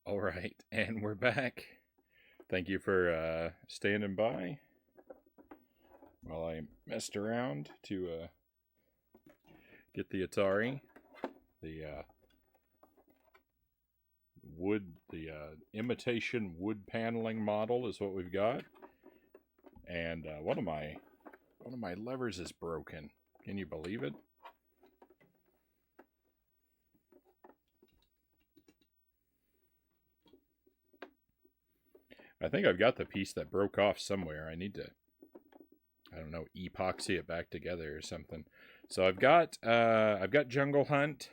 All right, and we're back. Thank you for standing by while I messed around to get the Atari. The imitation wood paneling model is what we've got, and one of my levers is broken. Can you believe it? I think I've got the piece that broke off somewhere. I need to, I don't know, epoxy it back together or something. So I've got Jungle Hunt.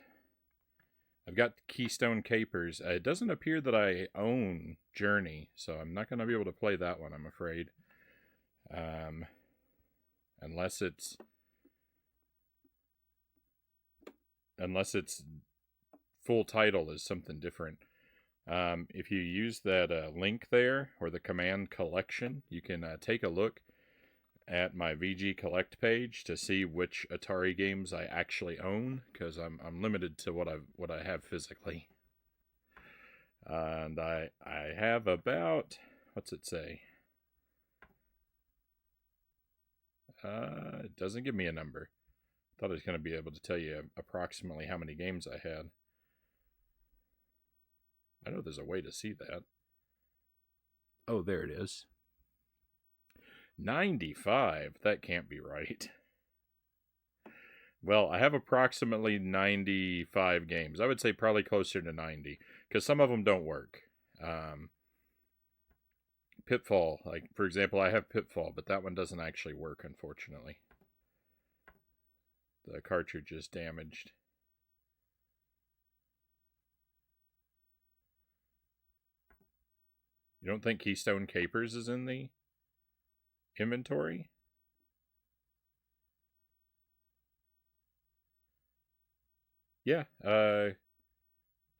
I've got Keystone Kapers. It doesn't appear that I own Journey, so I'm not going to be able to play that one, I'm afraid. Unless it's full title is something different. If you use that link there, or the command collection, you can take a look at my VG Collect page to see which Atari games I actually own, because I'm limited to what I have physically. And I have about, what's it say? It doesn't give me a number. Thought I was going to be able to tell you approximately how many games I had. I know there's a way to see that. Oh, there it is. 95. That can't be right. Well, I have approximately 95 games. I would say probably closer to 90, because some of them don't work. Pitfall, like, for example, I have Pitfall, but that one doesn't actually work, unfortunately. The cartridge is damaged. You don't think Keystone Kapers is in the inventory? Yeah,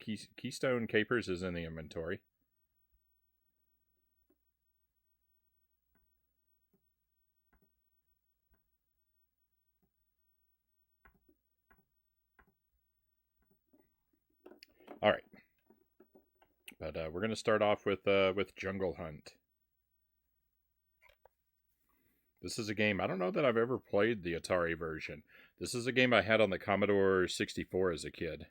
Keystone Kapers is in the inventory. All right, but we're gonna start off with Jungle Hunt. This is a game, I don't know that I've ever played the Atari version. This is a game I had on the Commodore 64 as a kid.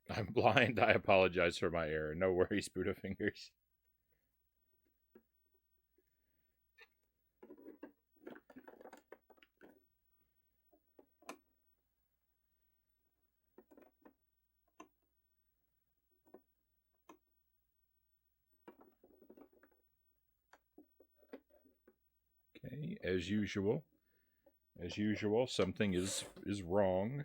I'm blind. I apologize for my error. No worries, Buddha Fingers. Okay, as usual, something is wrong.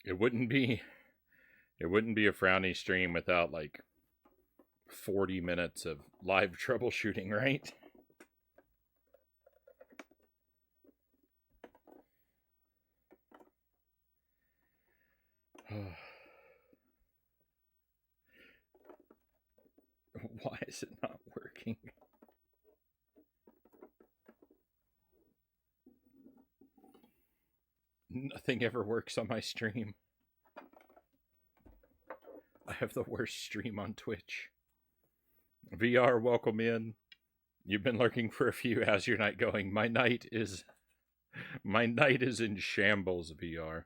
It wouldn't be a Frownie stream without like 40 minutes of live troubleshooting, right? Why is it not working? Nothing ever works on my stream. I have the worst stream on Twitch. VR, welcome in. You've been lurking for a few. How's your night going? My night is in shambles, VR.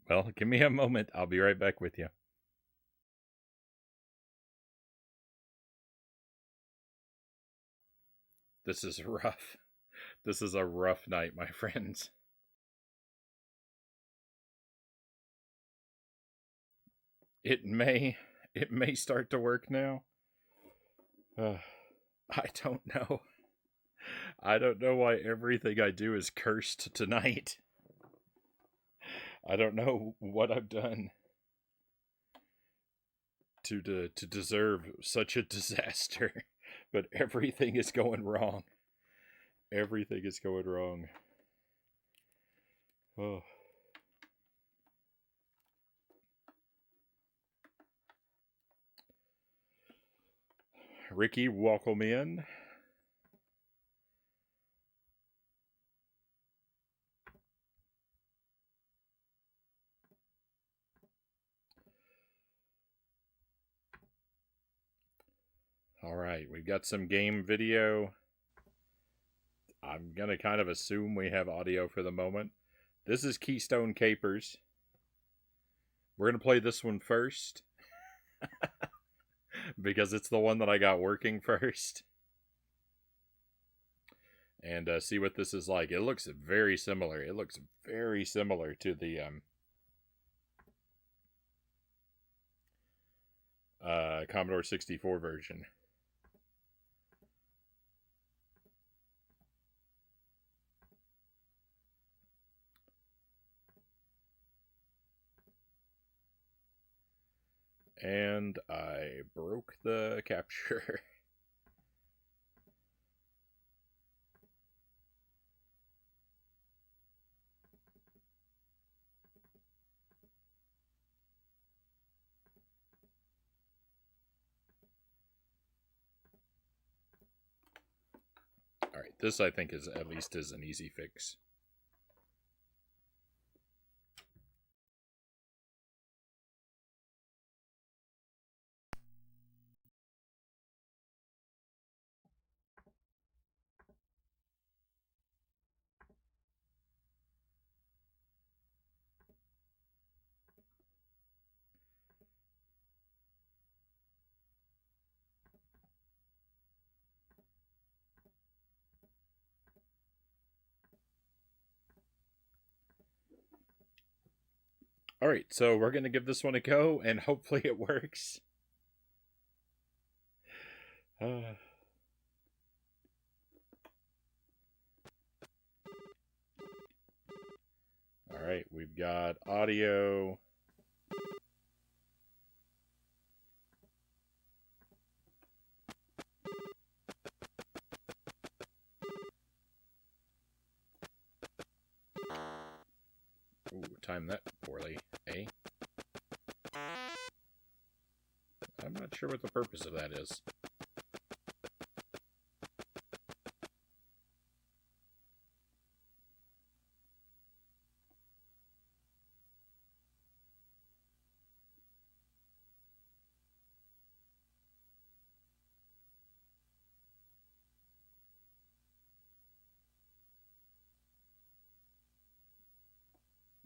Well, give me a moment. I'll be right back with you. This is rough. This is a rough night, my friends. It may start to work now. I don't know. I don't know why everything I do is cursed tonight. I don't know what I've done to deserve such a disaster, but everything is going wrong. Everything is going wrong. Oh. Ricky, welcome in. All right, we've got some game video. I'm going to kind of assume we have audio for the moment. This is Keystone Kapers. We're going to play this one first because it's the one that I got working first. And see what this is like. It looks very similar. It looks very similar to the Commodore 64 version. And I broke the capture. Alright, this I think is at least is an easy fix. Alright, so we're going to give this one a go, and hopefully it works. Alright, we've got audio. Ooh, timed that poorly, eh? I'm not sure what the purpose of that is.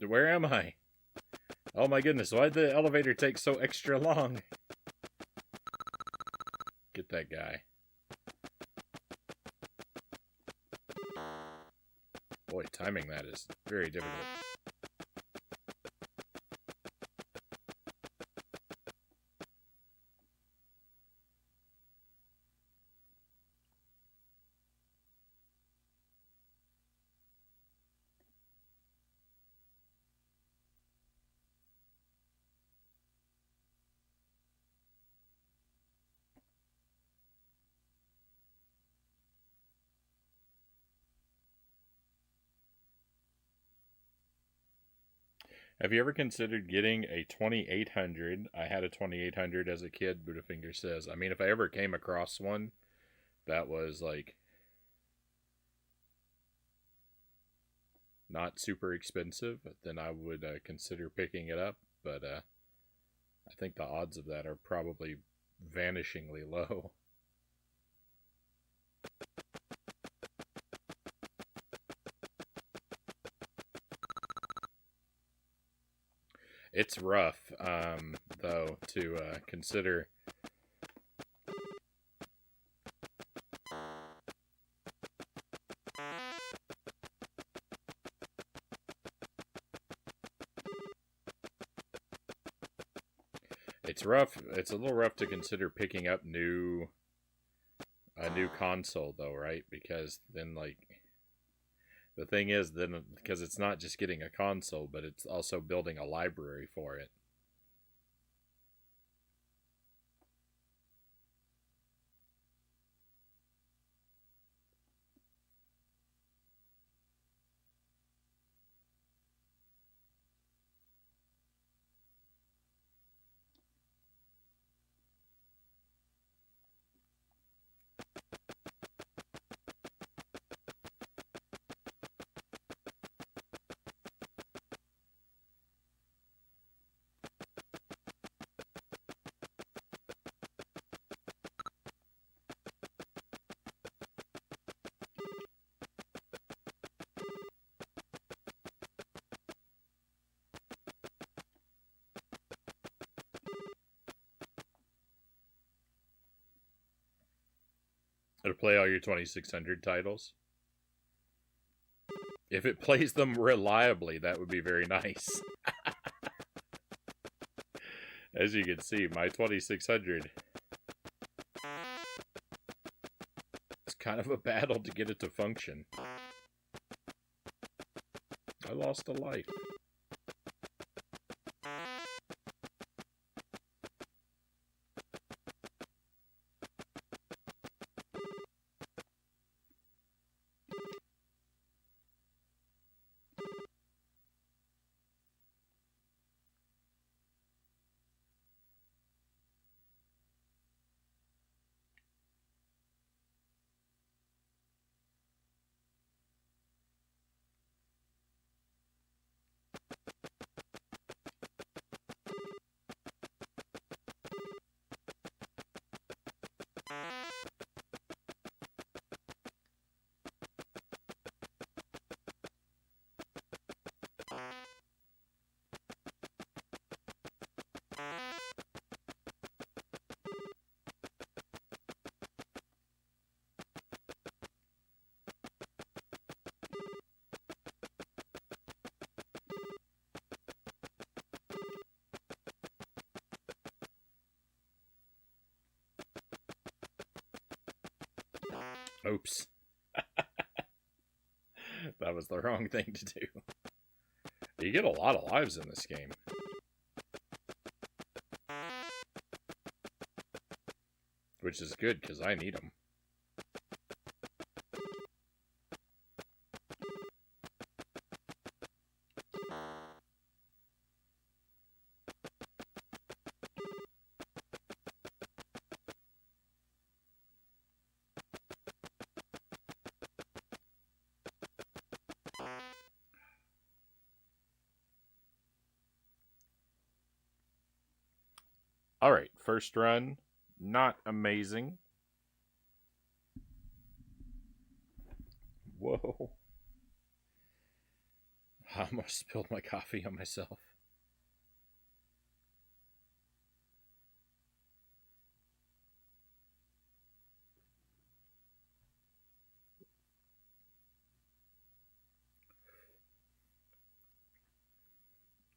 Where am I? Oh my goodness, why'd the elevator take so extra long? Get that guy. Boy, timing that is very difficult. Have you ever considered getting a 2800? I had a 2800 as a kid, Buddhafinger says. I mean, if I ever came across one that was like not super expensive, then I would consider picking it up. But I think the odds of that are probably vanishingly low. It's rough, though, to consider. It's rough. It's a little rough to consider picking up a new console, though, right? Because then, like, the thing is, then because it's not just getting a console, but it's also building a library for it. It'll play all your 2600 titles. If it plays them reliably, that would be very nice. As you can see, my 2600, it's kind of a battle to get it to function. I lost a life. Oops. That was the wrong thing to do. You get a lot of lives in this game. Which is good, because I need them. Alright, first run. Not amazing. Whoa. I almost spilled my coffee on myself.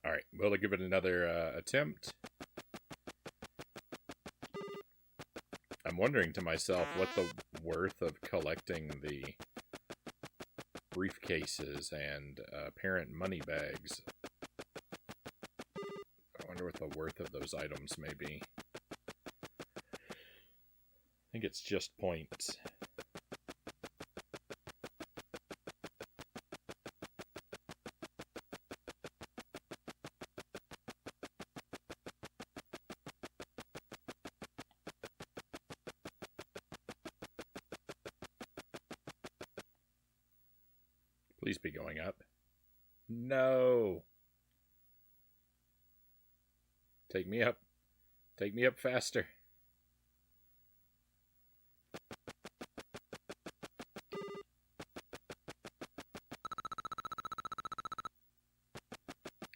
Alright, will I give it another attempt? I'm wondering to myself what the worth of collecting the briefcases and parent money bags. I wonder what the worth of those items may be. I think it's just points. Please be going up. No. Take me up. Take me up faster.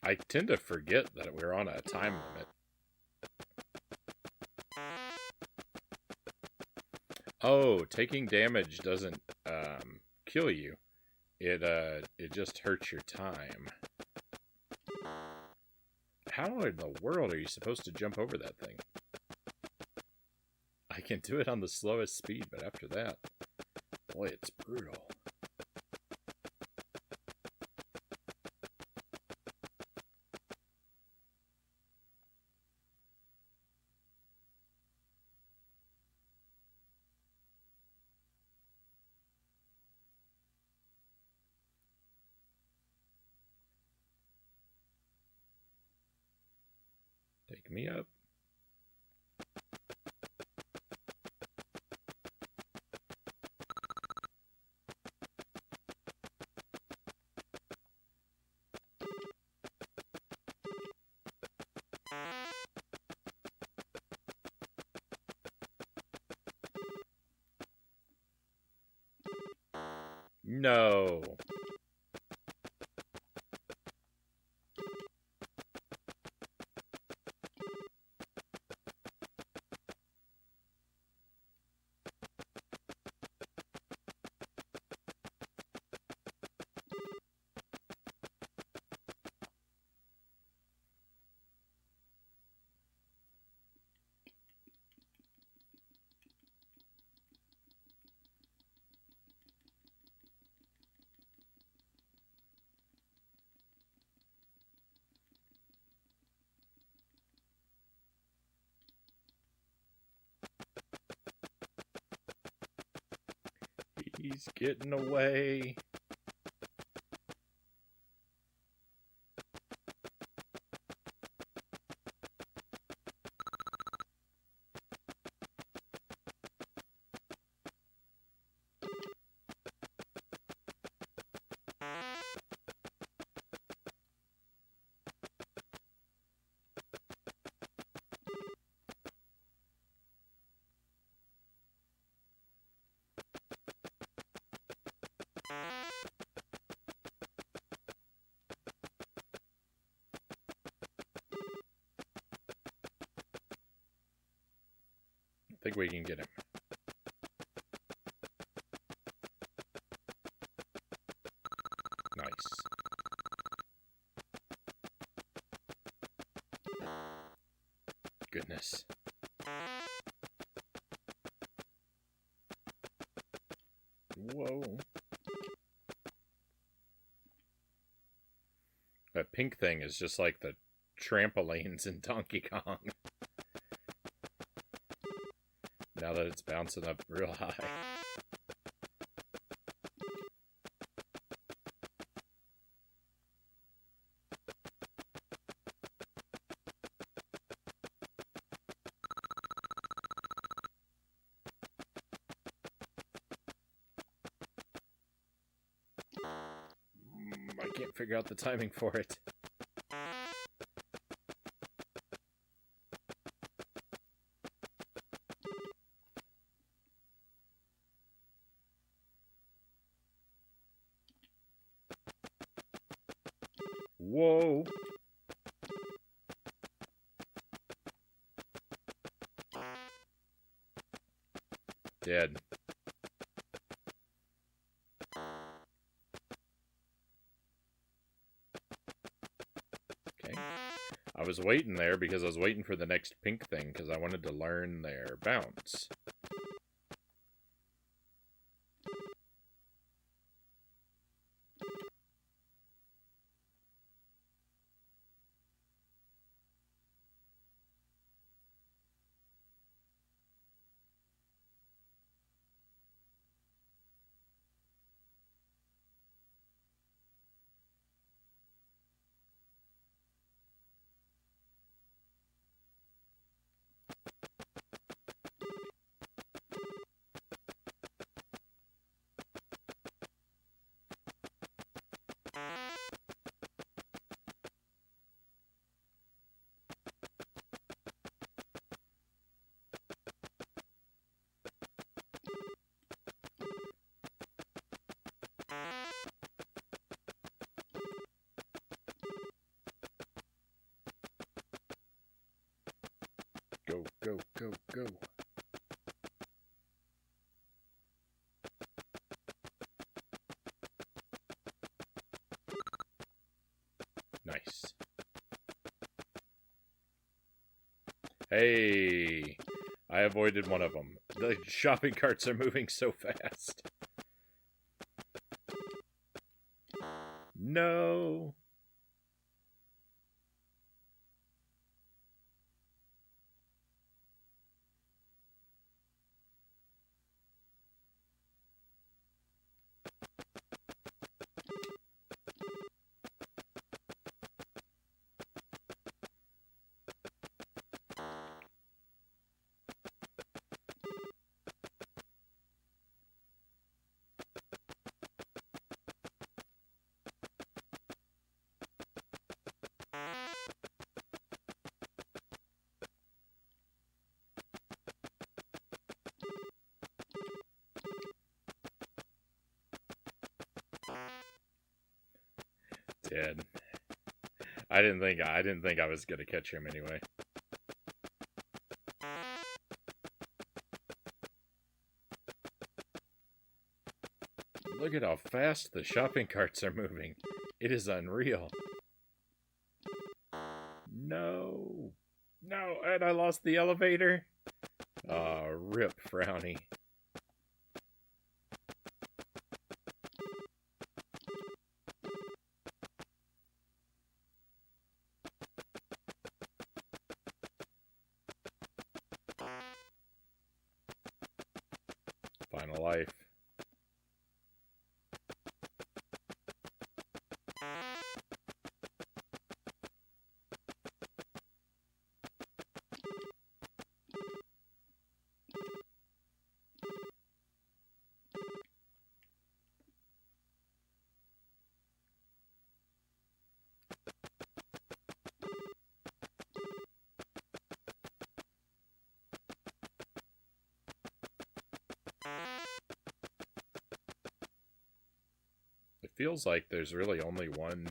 I tend to forget that we're on a time limit. Oh, taking damage doesn't kill you. It just hurts your time. How in the world are you supposed to jump over that thing? I can do it on the slowest speed, but after that, boy, it's brutal. Take me up. No. He's getting away. I think we can get him. Nice. Goodness. Whoa. That pink thing is just like the trampolines in Donkey Kong. Now that it's bouncing up real high. I can't figure out the timing for it. Whoa. Dead. Okay. I was waiting there because I was waiting for the next pink thing because I wanted to learn their bounce. go, go. Nice. Hey, I avoided one of them. The shopping carts are moving so fast. No. Dead. I didn't think I was gonna catch him anyway. Look at how fast the shopping carts are moving. It is unreal. No. No, and I lost the elevator. Aw, rip, Frownie. Final life. It feels like there's really only one,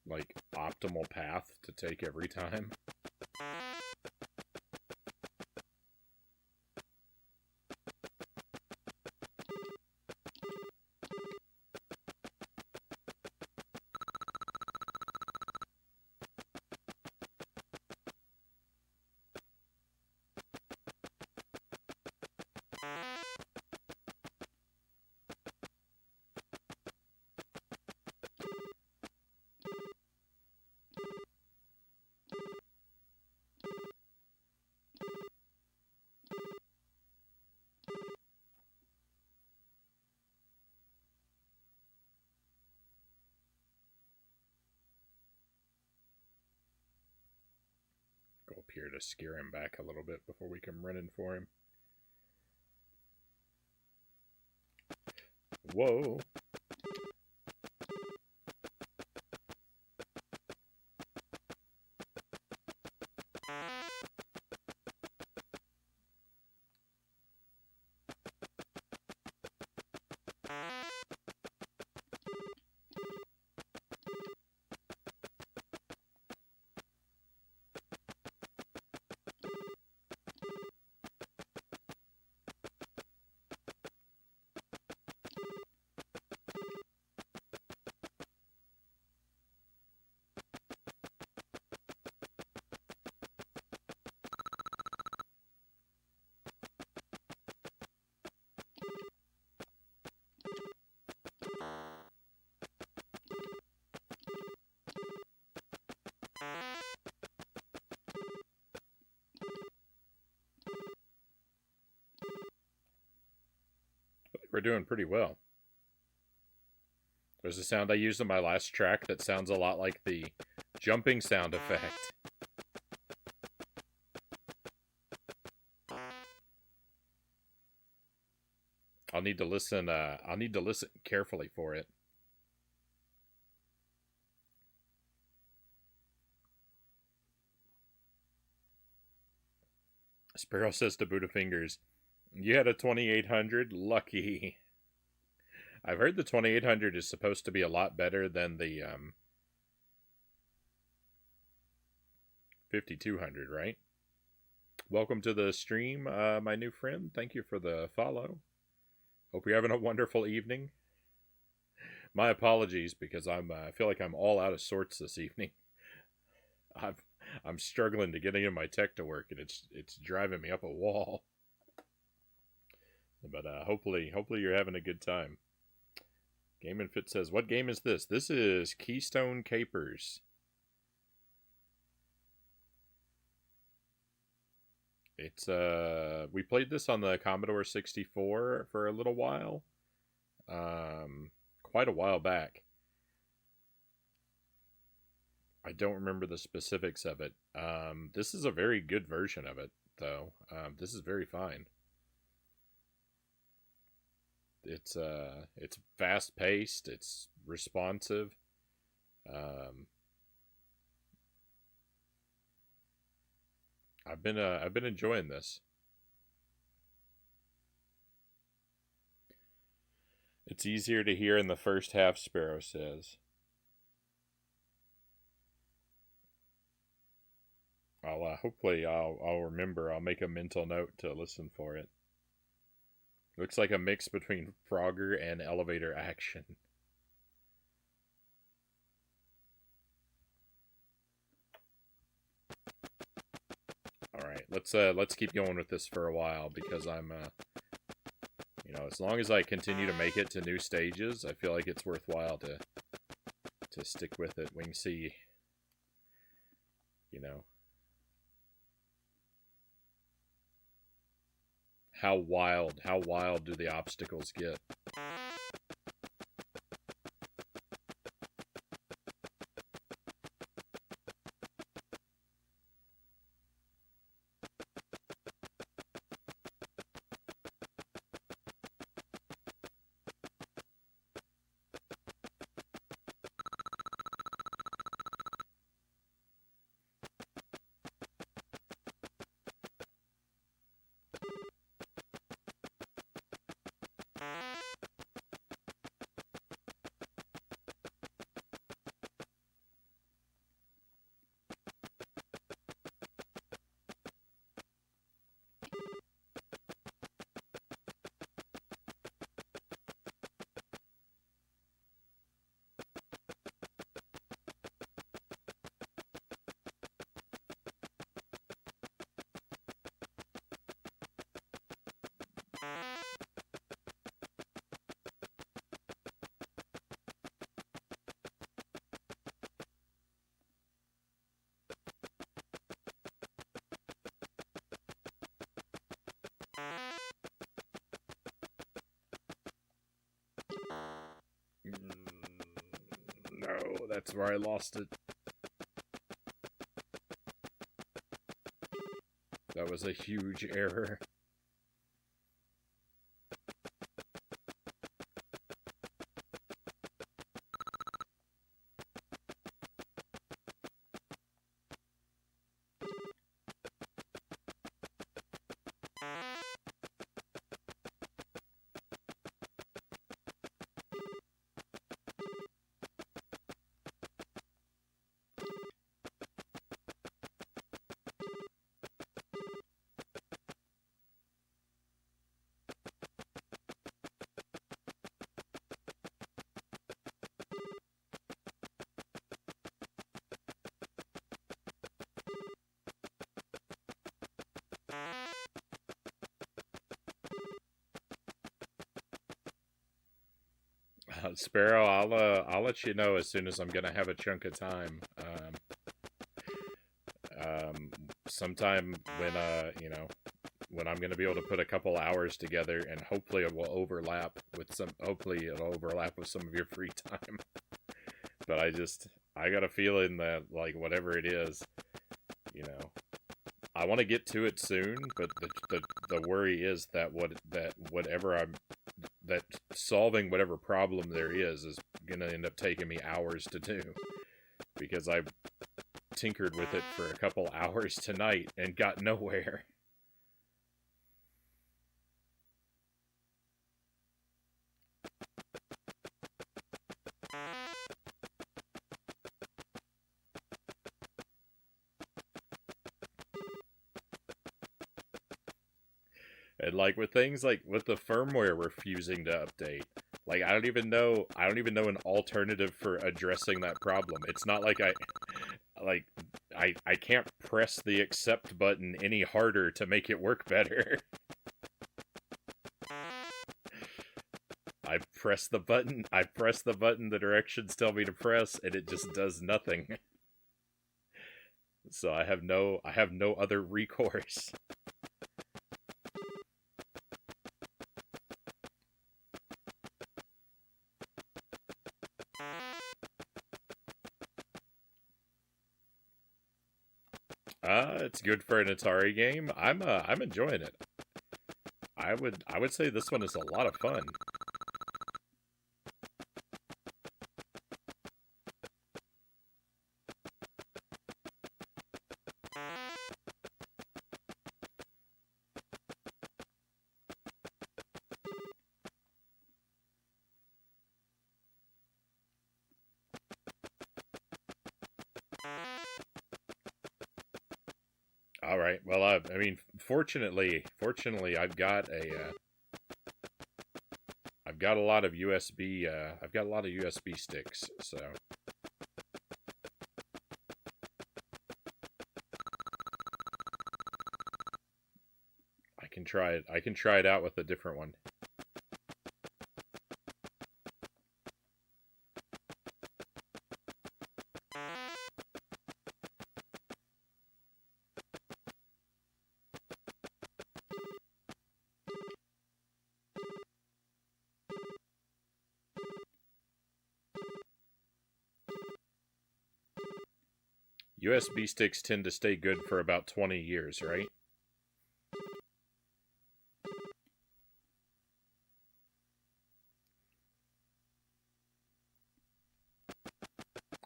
like, optimal path to take every time. Go up here to scare him back a little bit before we come running for him. Whoa. We're doing pretty well. There's a sound I used on my last track that sounds a lot like the jumping sound effect. I'll need to listen carefully for it. Sparrow says to Buddha Fingers, you had a 2800? Lucky. I've heard the 2800 is supposed to be a lot better than the 5200, right? Welcome to the stream, my new friend. Thank you for the follow. Hope you're having a wonderful evening. My apologies because I feel like I'm all out of sorts this evening. I'm struggling to get any of my tech to work, and it's driving me up a wall. But hopefully you're having a good time. Game and Fit says, "What game is this?" This is Keystone Kapers. It's we played this on the Commodore 64 for a little while. Quite a while back. I don't remember the specifics of it. This is a very good version of it, though. This is very fine. It's fast paced. It's responsive. I've been enjoying this. It's easier to hear in the first half, Sparrow says. Hopefully I'll remember. I'll make a mental note to listen for it. Looks like a mix between Frogger and Elevator Action. All right, let's keep going with this for a while because I'm as long as I continue to make it to new stages, I feel like it's worthwhile to stick with it. We can see, how wild do the obstacles get. No, that's where I lost it. That was a huge error. Sparrow, I'll let you know as soon as I'm gonna have a chunk of time. Sometime when when I'm gonna be able to put a couple hours together, and hopefully it will overlap with some. Hopefully it'll overlap with some of your free time. But I got a feeling that whatever it is, I want to get to it soon. But the worry is that that solving whatever problem there is going to end up taking me hours to do, because I tinkered with it for a couple hours tonight and got nowhere. And like with things like with the firmware refusing to update, like I don't even know an alternative for addressing that problem. It's not like I can't press the accept button any harder to make it work better. I press the button the directions tell me to press, and it just does nothing. So I have no other recourse. It's good for an Atari game. I'm enjoying it. I would say this one is a lot of fun. All right. Well, I mean, fortunately, I've got a lot of USB. I've got a lot of USB sticks, so I can try it. I can try it out with a different one. USB sticks tend to stay good for about 20 years, right?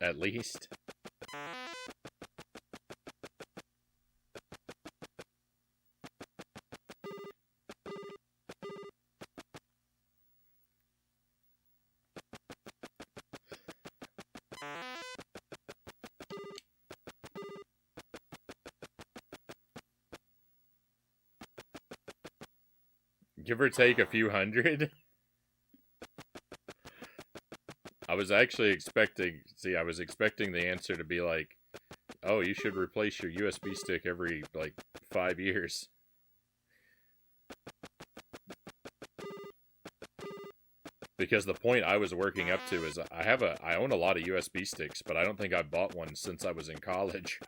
At least. Give or take a few hundred. I was actually expecting, I was expecting the answer to be like, oh, you should replace your USB stick every, like, 5 years. Because the point I was working up to is I own a lot of USB sticks, but I don't think I bought one since I was in college.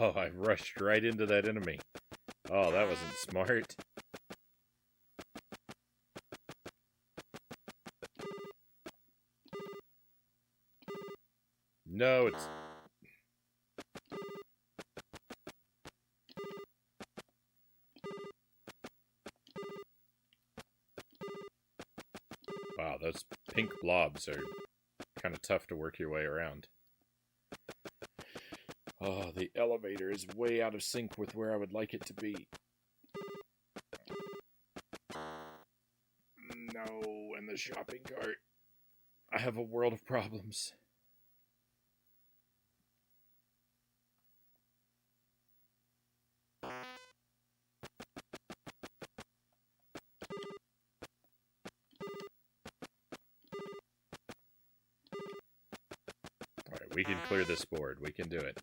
Oh, I rushed right into that enemy. Oh, that wasn't smart. No, it's... Wow, those pink blobs are kind of tough to work your way around. Oh, the elevator is way out of sync with where I would like it to be. no, and the shopping cart. I have a world of problems. Alright, we can clear this board. We can do it.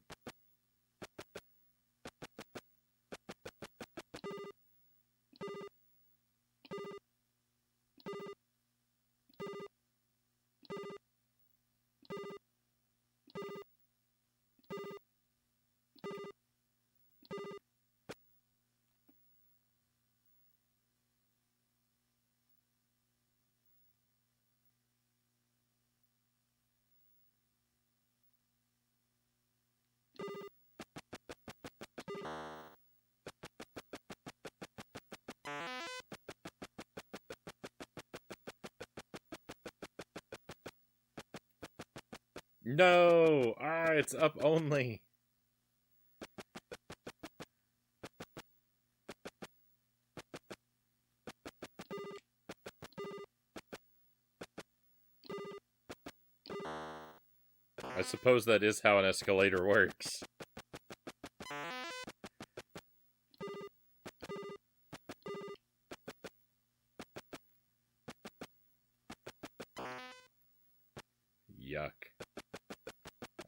No! Ah, it's up only. I suppose that is how an escalator works. Yuck.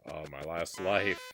Oh, my last life.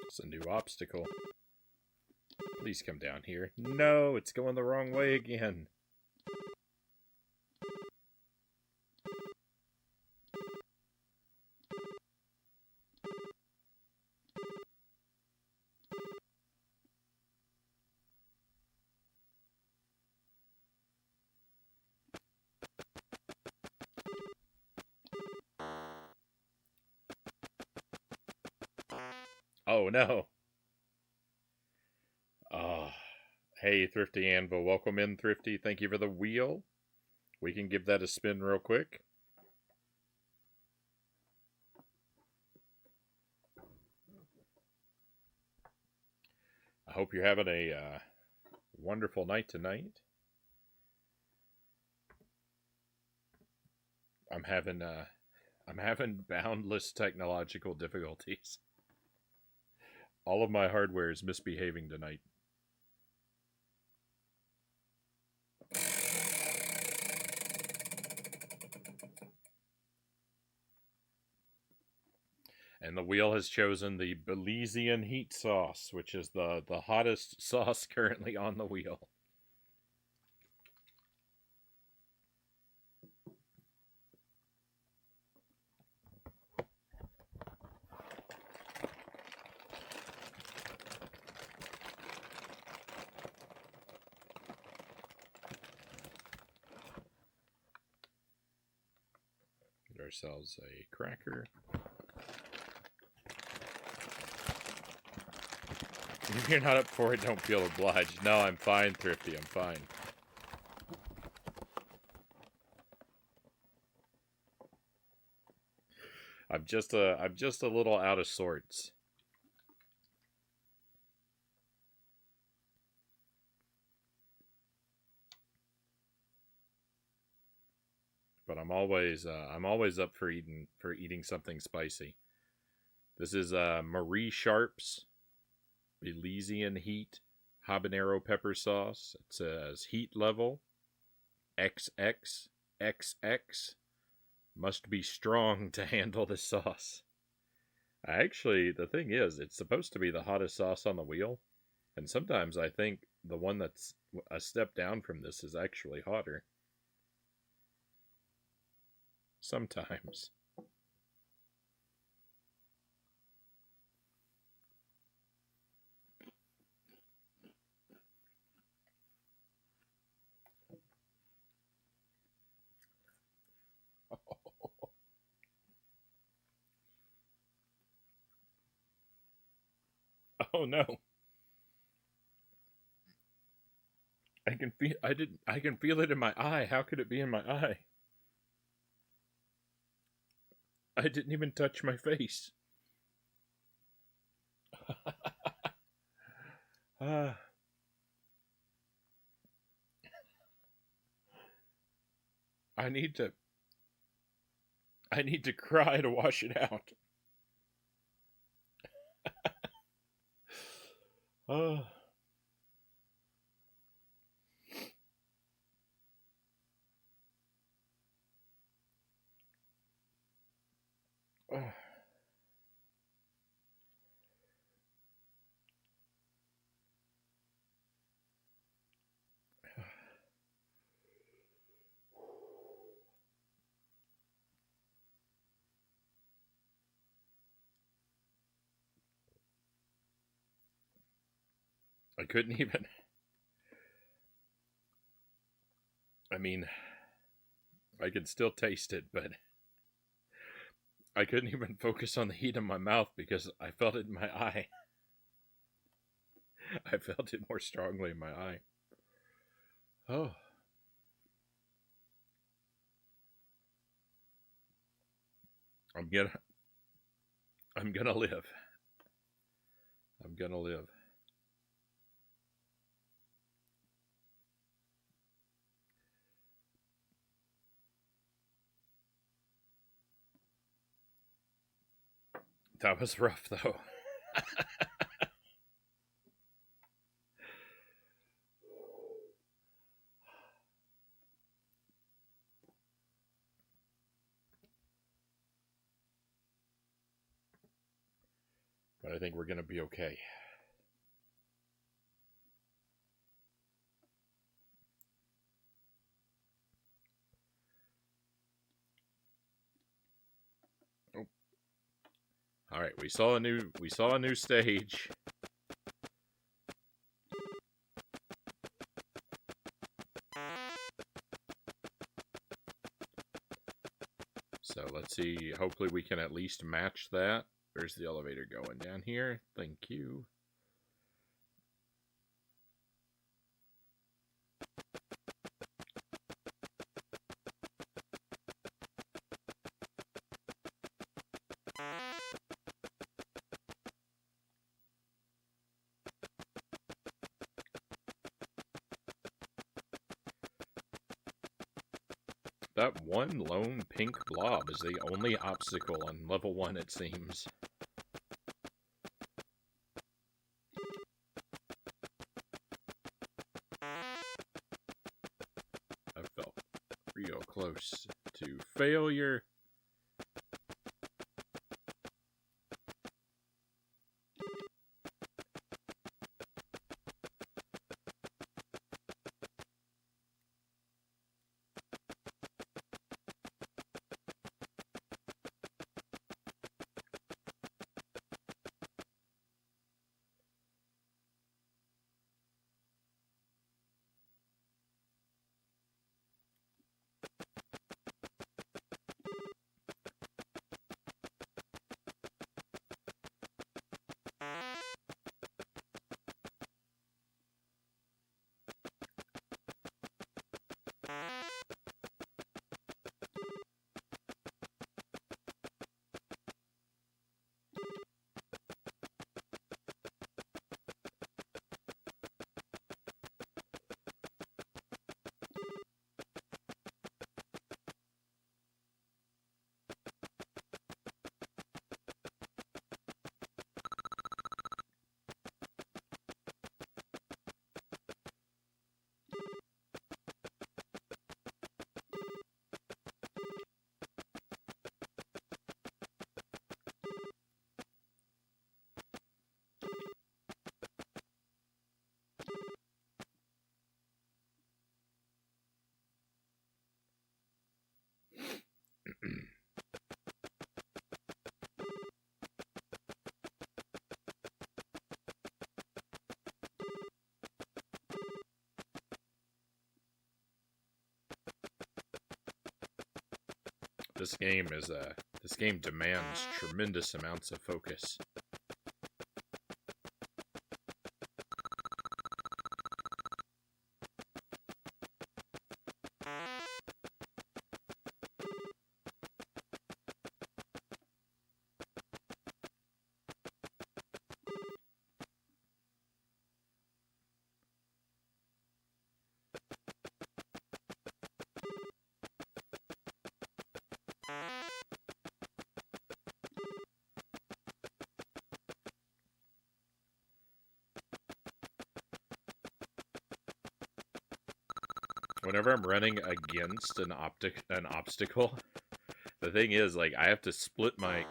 It's a new obstacle. Please come down here. No, it's going the wrong way again. Oh, no. Oh, hey, Thrifty Anvil. Welcome in, Thrifty. Thank you for the wheel. We can give that a spin real quick. I hope you're having a wonderful night tonight. I'm having boundless technological difficulties. All of my hardware is misbehaving tonight. And the wheel has chosen the Belizean heat sauce, which is the hottest sauce currently on the wheel. Get ourselves a cracker. If you're not up for it, don't feel obliged. No, I'm fine, Thrifty. I'm fine. I'm just a little out of sorts. but I'm always up for eating something spicy. This is Marie Sharp's Elysian Heat habanero pepper sauce. It says heat level XXXX. Must be strong to handle this sauce. The thing is, it's supposed to be the hottest sauce on the wheel, and sometimes I think the one that's a step down from this is actually hotter. Sometimes. Oh no. I can feel it in my eye. How could it be in my eye? I didn't even touch my face. uh, I need to cry to wash it out. Oh. I couldn't even. I mean, I can still taste it, but I couldn't even focus on the heat in my mouth because I felt it in my eye. I felt it more strongly in my eye. Oh. I'm gonna live. I'm gonna live. That was rough, though. But I think we're gonna be okay. Oh. All right, we saw a new stage. So let's see. Hopefully we can at least match that. Where's the elevator going? Down here? Thank you. That one lone pink blob is the only obstacle on level 1, it seems. I felt real close to failure. This game demands tremendous amounts of focus. Whenever I'm running against an obstacle, the thing is, like, I have to split my...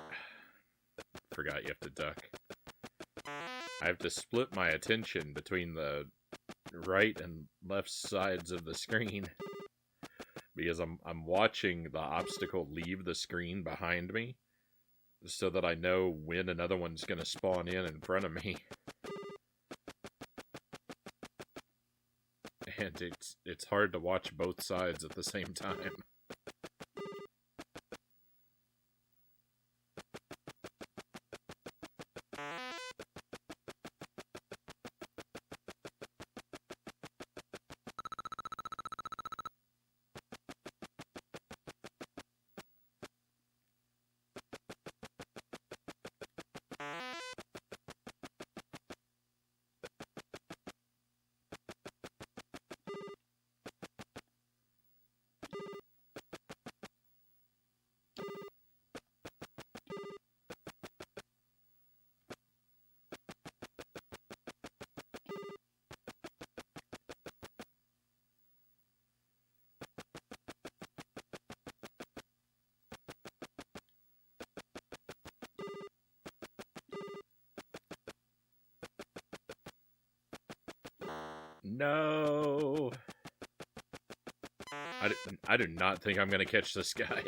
Forgot you have to duck. I have to split my attention between the right and left sides of the screen because I'm watching the obstacle leave the screen behind me so that I know when another one's going to spawn in front of me. And it's hard to watch both sides at the same time. No! I do not think I'm going to catch this guy.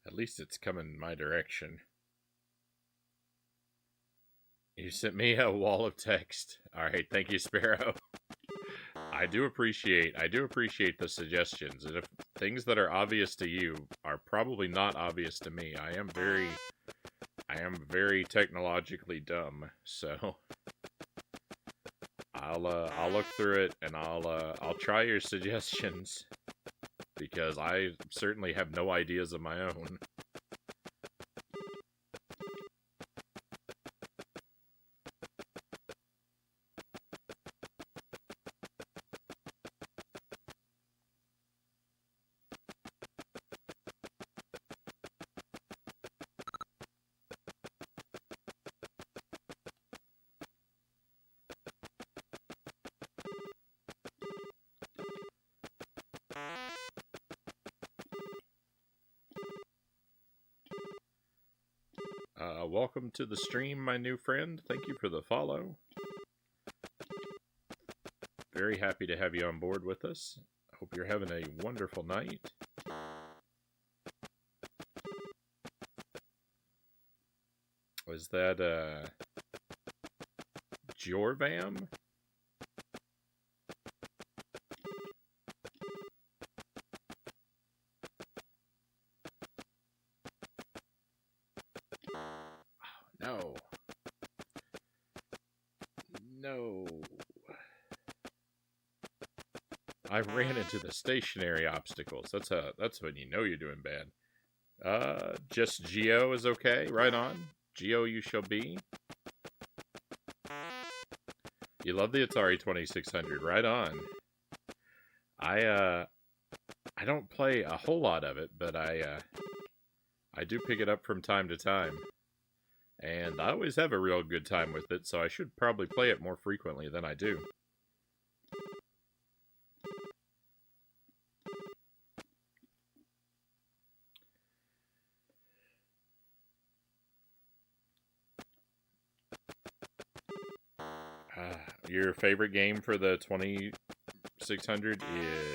At least it's coming my direction. You sent me a wall of text. Alright, thank you, Sparrow. I do appreciate the suggestions. And if things that are obvious to you are probably not obvious to me, I am very technologically dumb, so I'll look through it and I'll try your suggestions because I certainly have no ideas of my own. Welcome to the stream, my new friend. Thank you for the follow. Very happy to have you on board with us. Hope you're having a wonderful night. Was that, Jorvam? No. No. I ran into the stationary obstacles. That's when you know you're doing bad. Just Geo is okay. Right on. Geo you shall be. You love the Atari 2600, right on. I don't play a whole lot of it, but I do pick it up from time to time. And I always have a real good time with it, so I should probably play it more frequently than I do. Your favorite game for the 2600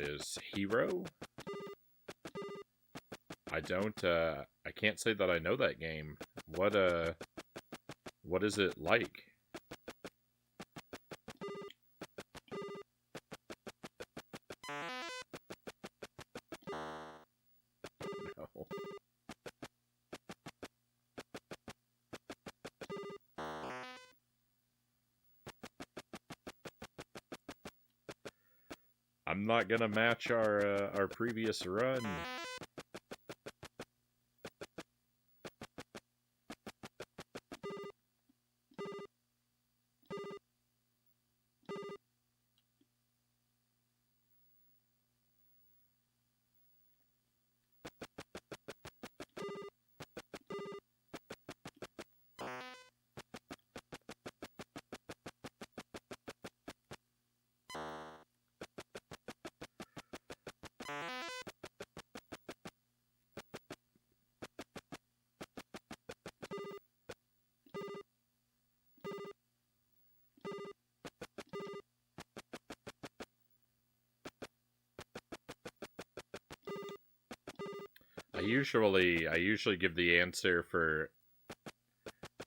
is Hero? I can't say that I know that game. What is it like? No. I'm not gonna match our previous run. I usually give the answer for.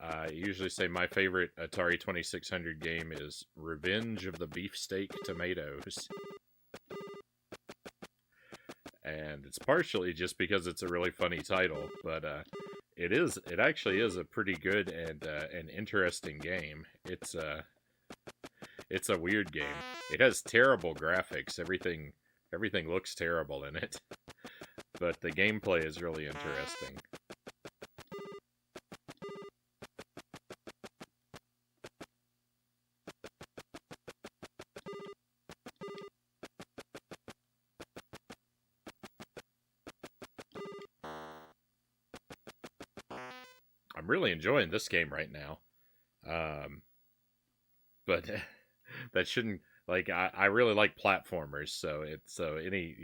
I usually say my favorite Atari 2600 game is Revenge of the Beefsteak Tomatoes. And it's partially just because it's a really funny title, but it actually is a pretty good and an interesting game. It's a weird game. It has terrible graphics. Everything looks terrible in it. But the gameplay is really interesting. I'm really enjoying this game right now. But that shouldn't, like, I really like platformers, so any,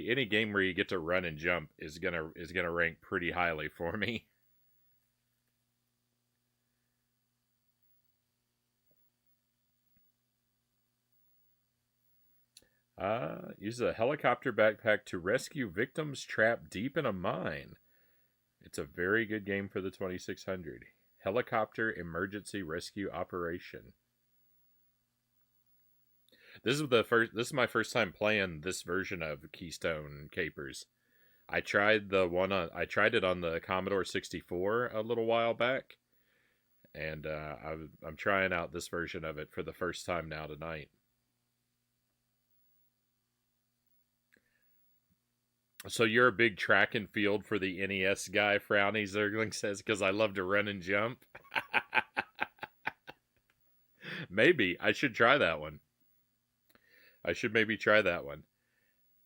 any game where you get to run and jump is gonna rank pretty highly for me. Use a helicopter backpack to rescue victims trapped deep in a mine. It's a very good game for the 2600. Helicopter Emergency Rescue Operation. This is my first time playing this version of Keystone Kapers. I tried it on the Commodore 64 a little while back, and I'm trying out this version of it for the first time now tonight. So you're a big track and field for the NES guy, Frownie, Zergling says, because I love to run and jump. Maybe. I should try that one. I should maybe try that one.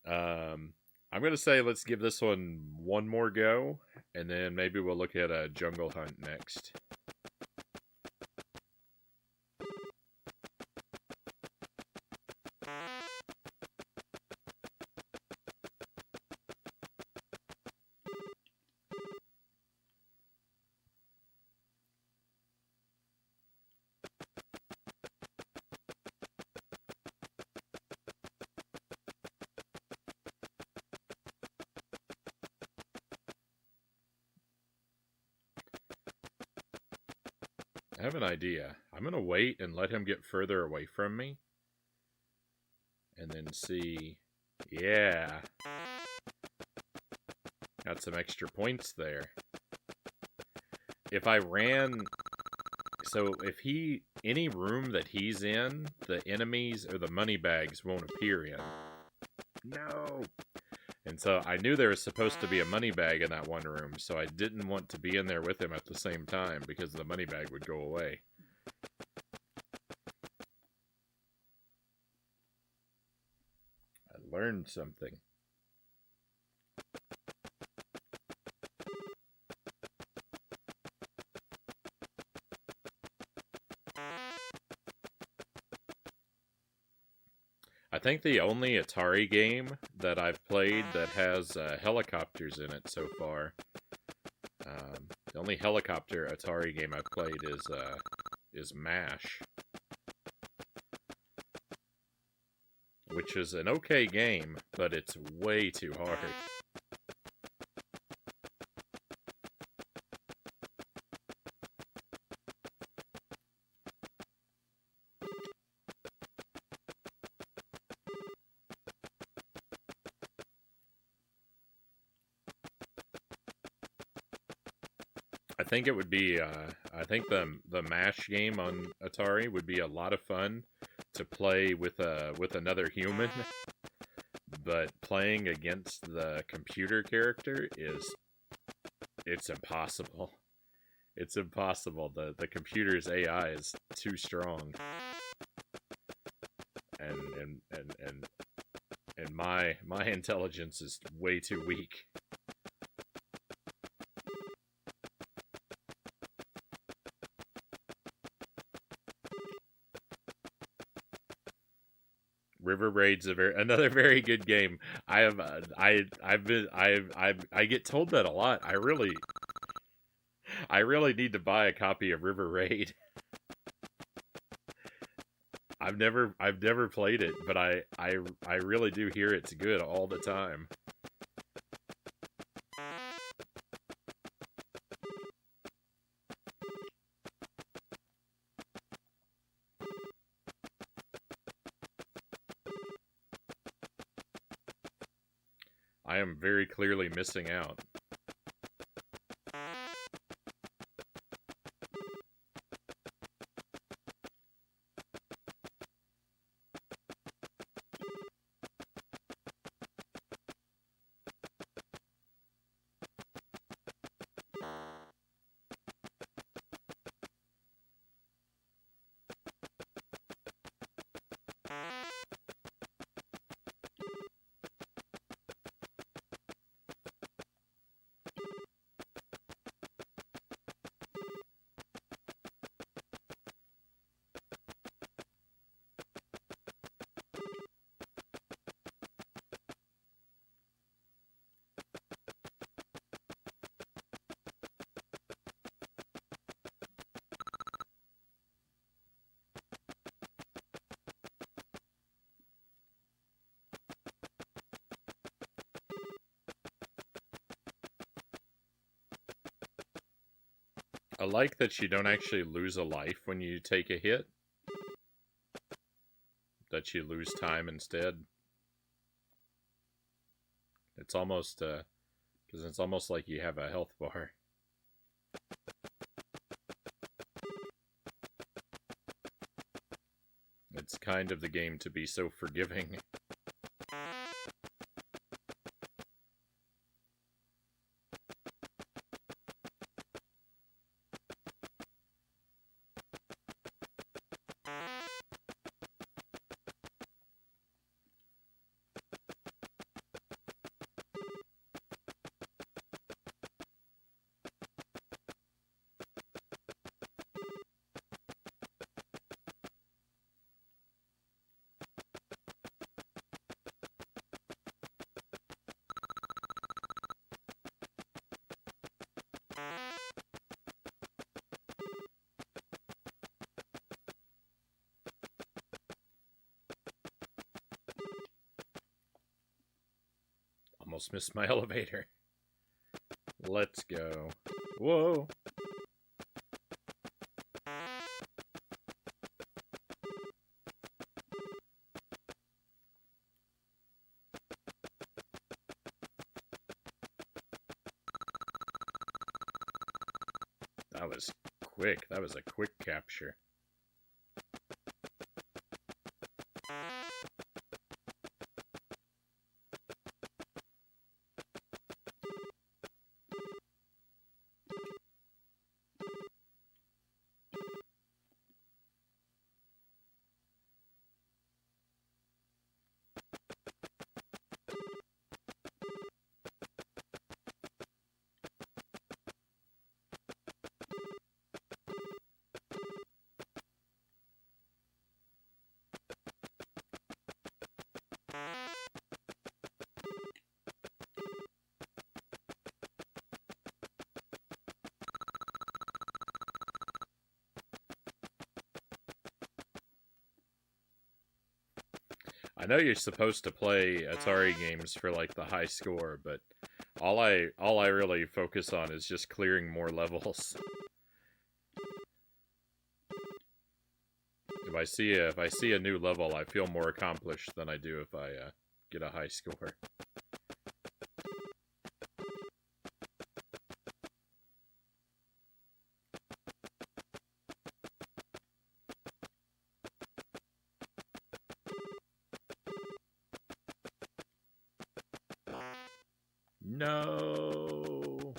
I'm going to say let's give this one more go, and then maybe we'll look at a Jungle Hunt next. I have an idea. I'm going to wait and let him get further away from me. And then see. Yeah. Got some extra points there. If I ran... So if any room that he's in, the enemies or the money bags won't appear in. No! And so I knew there was supposed to be a money bag in that one room, so I didn't want to be in there with him at the same time because the money bag would go away. I learned something. I think the only Atari game that I've played that has helicopters in it so far. The only helicopter Atari game I've played is MASH, which is an okay game, but it's way too hard. I think it would be, I think the MASH game on Atari would be a lot of fun to play with another human, but playing against the computer character it's impossible. It's impossible. The computer's AI is too strong, and my intelligence is way too weak. River Raid's another very good game. I get told that a lot. I really need to buy a copy of River Raid. I've never played it, but I really do hear it's good all the time. I am very clearly missing out. I like that you don't actually lose a life when you take a hit. That you lose time instead. It's almost, because it's almost like you have a health bar. It's kind of the game to be so forgiving. Almost missed my elevator. Let's go. Whoa. That was quick. That was a quick capture. know you're supposed to play Atari games for like the high score, but all I really focus on is just clearing more levels. If I see a new level, I feel more accomplished than I do if I get a high score. No.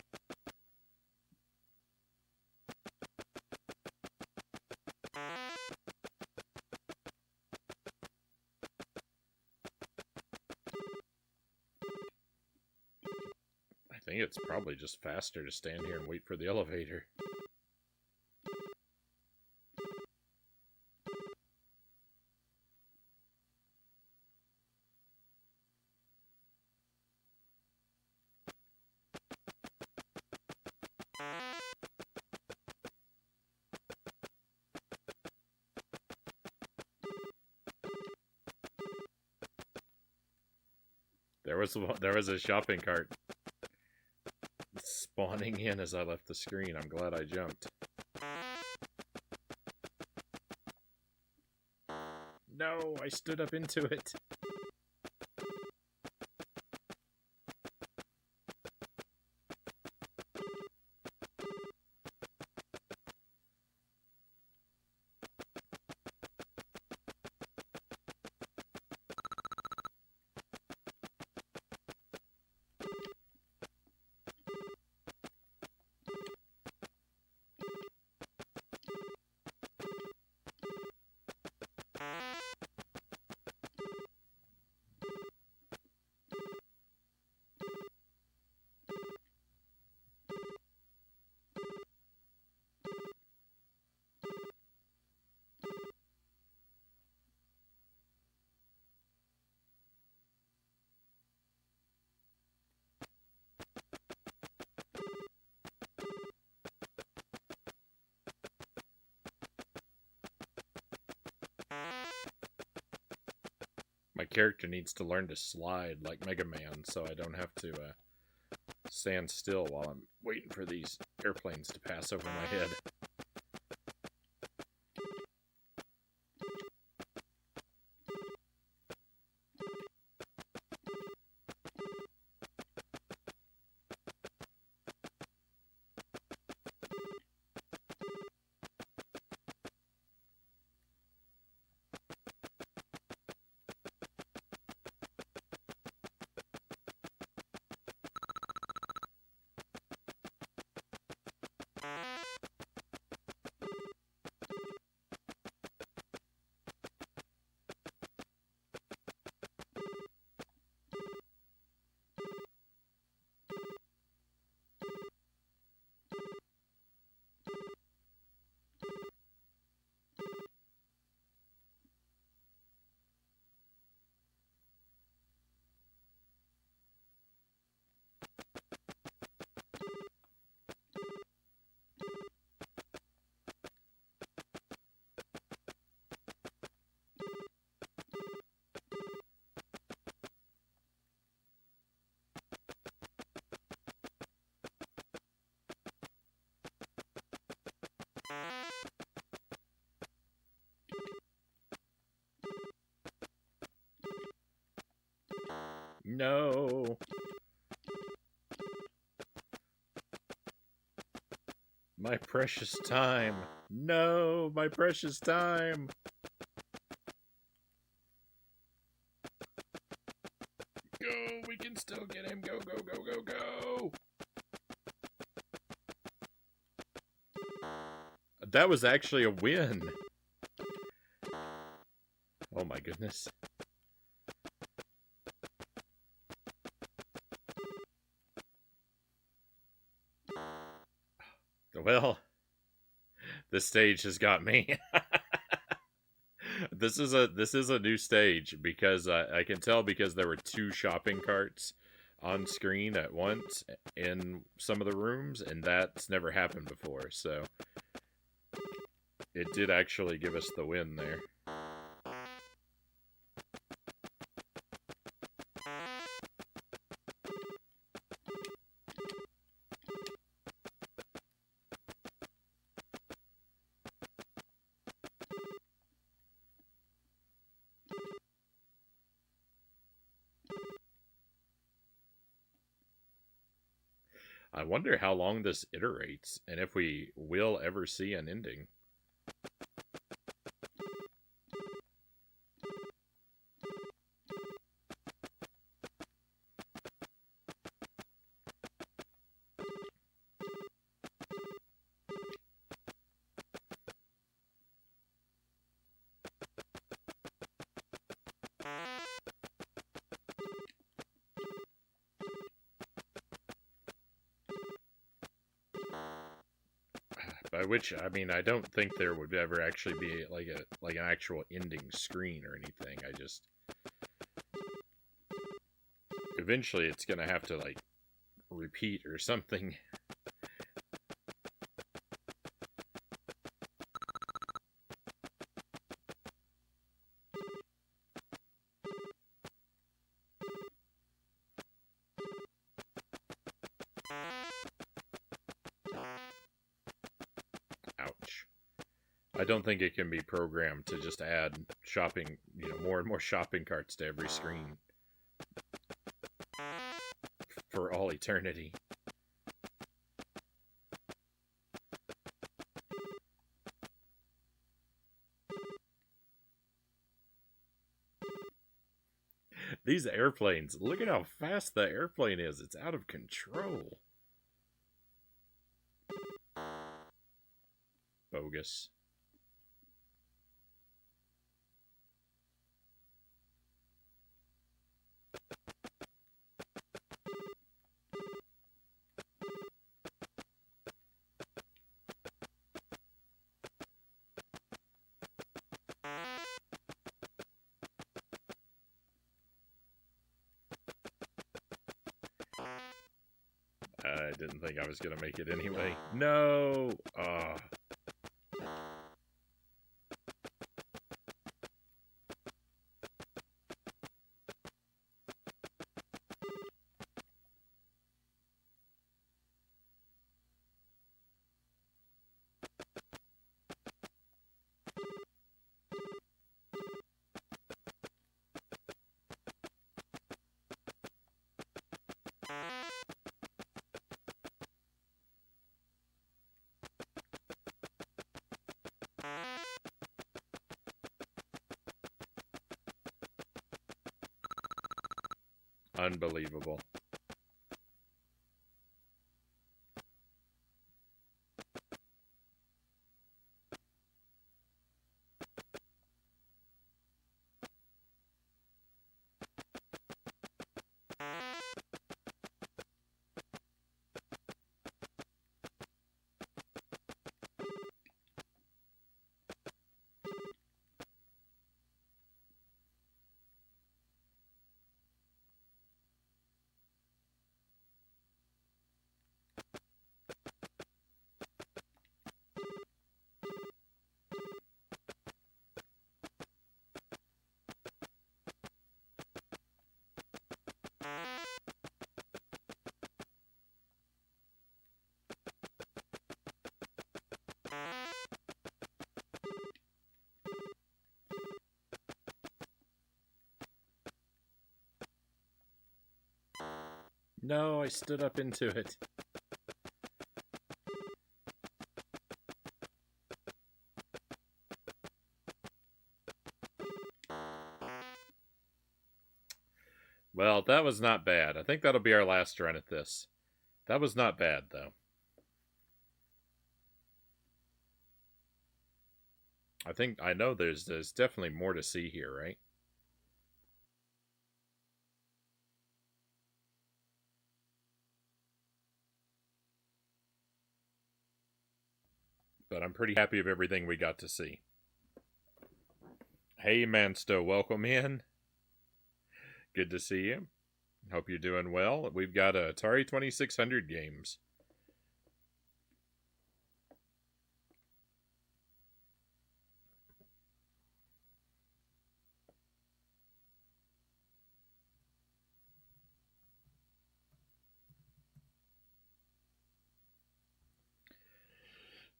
I think it's probably just faster to stand here and wait for the elevator. There was a shopping cart spawning in as I left the screen. I'm glad I jumped. No, I stood up into it. My character needs to learn to slide like Mega Man so I don't have to stand still while I'm waiting for these airplanes to pass over my head. No. My precious time. No, my precious time. Go, we can still get him. Go, go, go, go, go. That was actually a win. Oh my goodness. Well, this stage has got me. This is a new stage because I can tell because there were two shopping carts on screen at once in some of the rooms, and that's never happened before. So it did actually give us the win there. I wonder how long this iterates, and if we will ever see an ending. By which I mean I don't think there would ever actually be like an actual ending screen or anything. I just eventually it's gonna have to like repeat or something. Ouch. I don't think it can be programmed to just add shopping, more and more shopping carts to every screen for all eternity. These airplanes, look at how fast the airplane is. It's out of control. Bogus. I didn't think I was going to make it anyway. No! Unbelievable. No, I stood up into it. Well, that was not bad. I think that'll be our last run at this. That was not bad, though. I know there's definitely more to see here, right? But I'm pretty happy of everything we got to see. Hey, Mansto, welcome in. Good to see you. Hope you're doing well. We've got Atari 2600 games.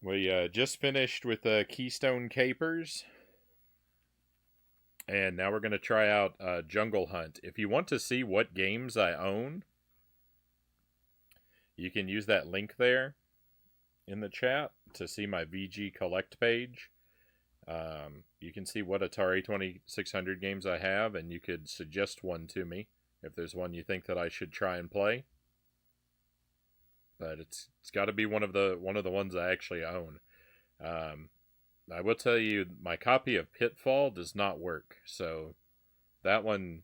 We just finished with Keystone Kapers. And now we're going to try out Jungle Hunt. If you want to see what games I own, you can use that link there in the chat to see my VG Collect page. You can see what Atari 2600 games I have, and you could suggest one to me if there's one you think that I should try and play. But it's got to be one of the ones I actually own. I will tell you, my copy of Pitfall does not work, so that one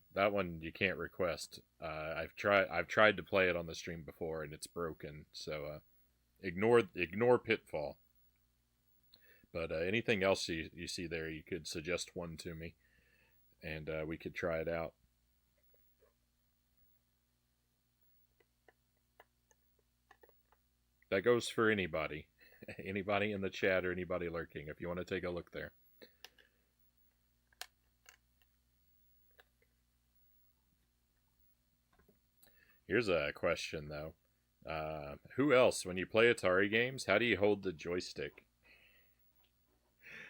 you can't request. I've tried to play it on the stream before, and it's broken. So ignore Pitfall. But anything else you see there, you could suggest one to me, and we could try it out. That goes for anybody. Anybody in the chat or anybody lurking, if you want to take a look there. Here's a question, though. Who else, when you play Atari games, how do you hold the joystick?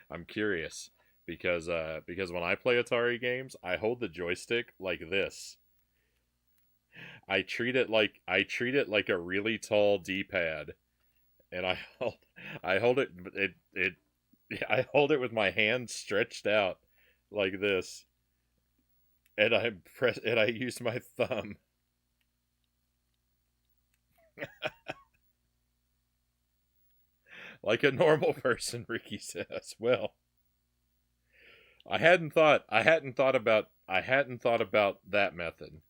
I'm curious, because when I play Atari games, I hold the joystick like this. I treat it like a really tall D-pad, and I hold it with my hand stretched out like this, and I use my thumb. Like a normal person, Ricky says. Well, I hadn't thought about that method.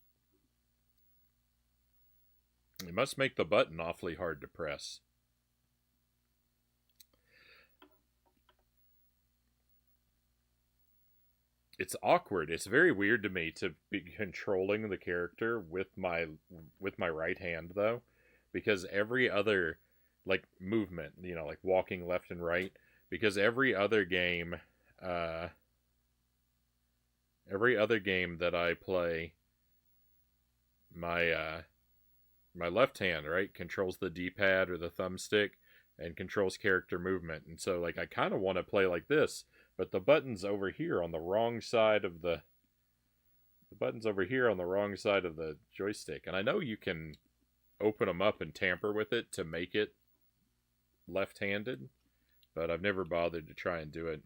It must make the button awfully hard to press. It's awkward. It's very weird to me to be controlling the character with my right hand, though, because every other like movement, like walking left and right, because every other game that I play, my left hand, right, controls the D-pad or the thumbstick and controls character movement. And so like I kind of want to play like this, but the button's over here on the wrong side of the joystick. And I know you can open them up and tamper with it to make it left-handed, but I've never bothered to try and do it.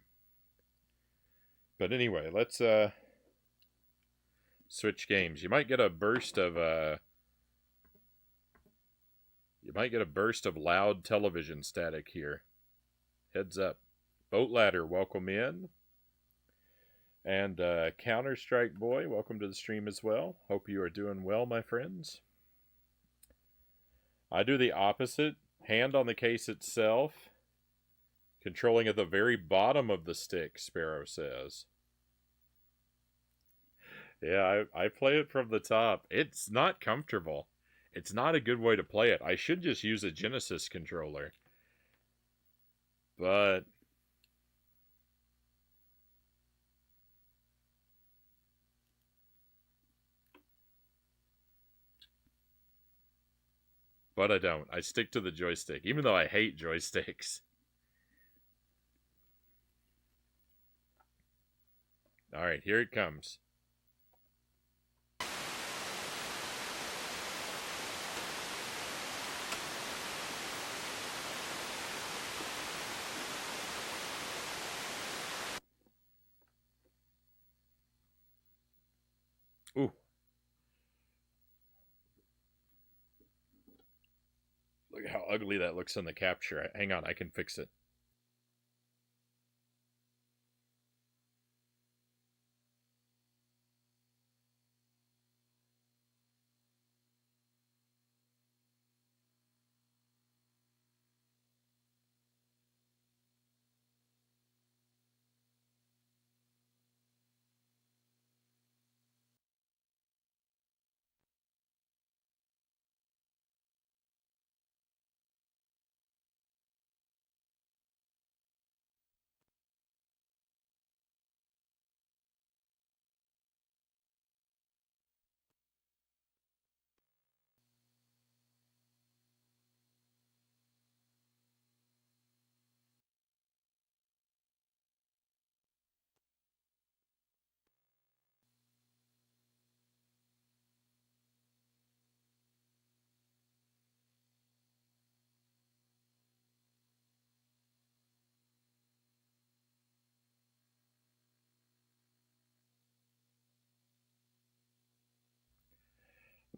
But anyway, let's switch games. You might get a burst of loud television static here. Heads up. Boat Ladder, welcome in. And Counter-Strike Boy, welcome to the stream as well. Hope you are doing well, my friends. I do the opposite. Hand on the case itself. Controlling at the very bottom of the stick, Sparrow says. Yeah, I play it from the top. It's not comfortable. It's not a good way to play it. I should just use a Genesis controller. But I don't. I stick to the joystick, even though I hate joysticks. Alright, here it comes. Ooh. Look how ugly that looks in the capture. Hang on, I can fix it.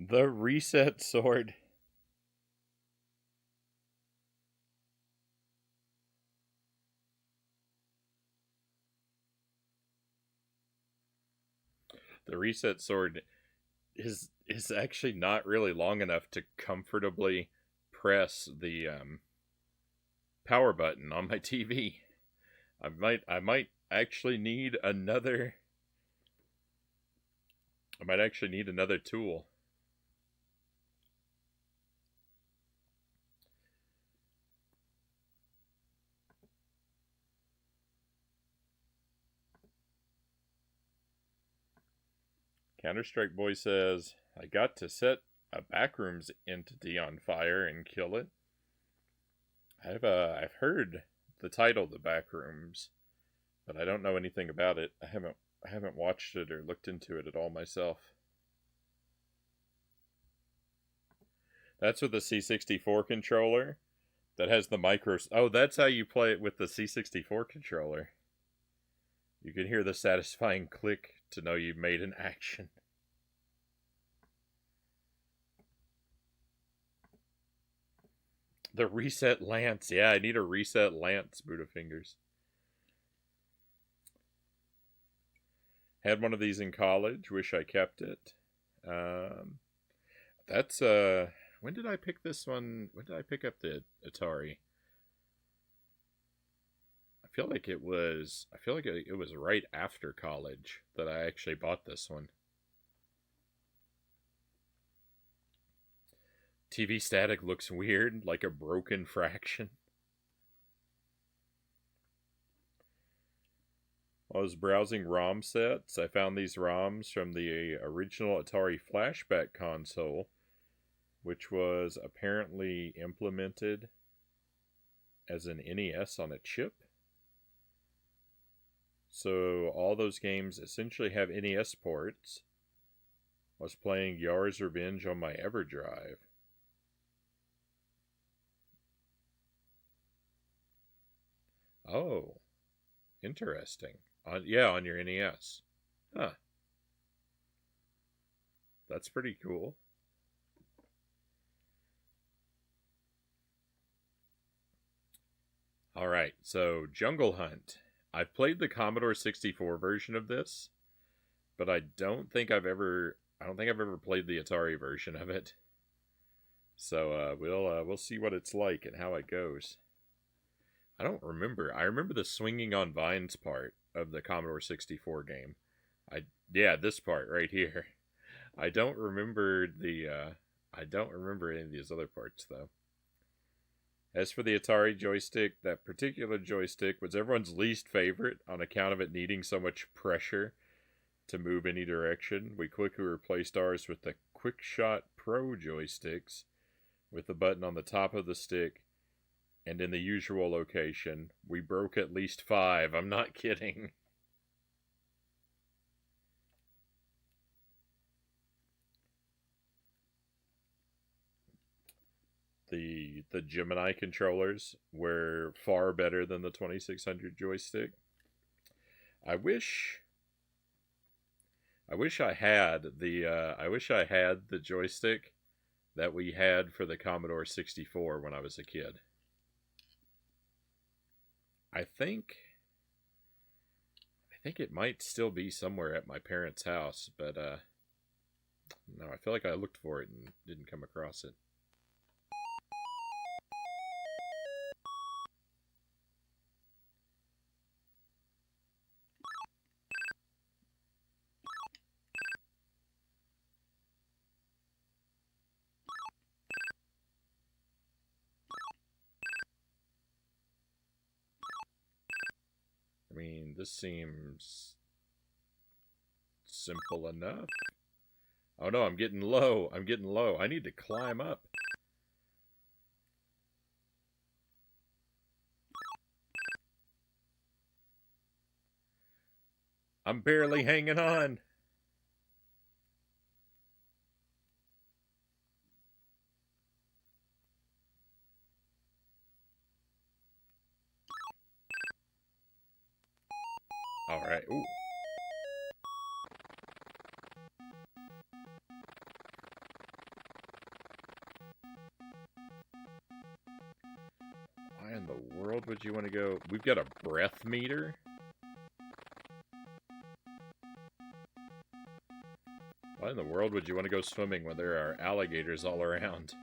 The reset sword. The reset sword is actually not really long enough to comfortably press the power button on my TV. I might actually need another. I might actually need another tool. Counter-Strike Boy says, I got to set a backrooms entity on fire and kill it. I've heard the title, The Backrooms, but I don't know anything about it. I haven't watched it or looked into it at all myself. That's with the C64 controller that has the micro. Oh, that's how you play it with the C64 controller. You can hear the satisfying click to know you've made an action. The reset lance. Yeah, I need a reset lance, Buddha Fingers. Had one of these in college. Wish I kept it. That's when did I pick this one? When did I pick up the Atari? I feel like it was right after college that I actually bought this one. TV static looks weird, like a broken fraction. I was browsing ROM sets. I found these ROMs from the original Atari Flashback console, which was apparently implemented as an NES on a chip. So all those games essentially have NES ports. I was playing Yar's Revenge on my EverDrive. Oh, interesting. On your NES. Huh. That's pretty cool. All right, so Jungle Hunt. I've played the Commodore 64 version of this, but I don't think I've ever played the Atari version of it. So we'll see what it's like and how it goes. I don't remember. I remember the swinging on vines part of the Commodore 64 game. This part right here. I don't remember any of these other parts though. As for the Atari joystick, that particular joystick was everyone's least favorite on account of it needing so much pressure to move any direction. We quickly replaced ours with the QuickShot Pro joysticks with the button on the top of the stick and in the usual location. We broke at least 5. I'm not kidding. The Gemini controllers were far better than the 2600 joystick. I wish I had the joystick that we had for the Commodore 64 when I was a kid. I think it might still be somewhere at my parents' house, but no, I feel like I looked for it and didn't come across it. I mean, this seems simple enough. Oh no, I'm getting low. I need to climb up. I'm barely hanging on. All right. Ooh. would you want to go? We've got a breath meter. Why in the world would you want to go swimming when there are alligators all around?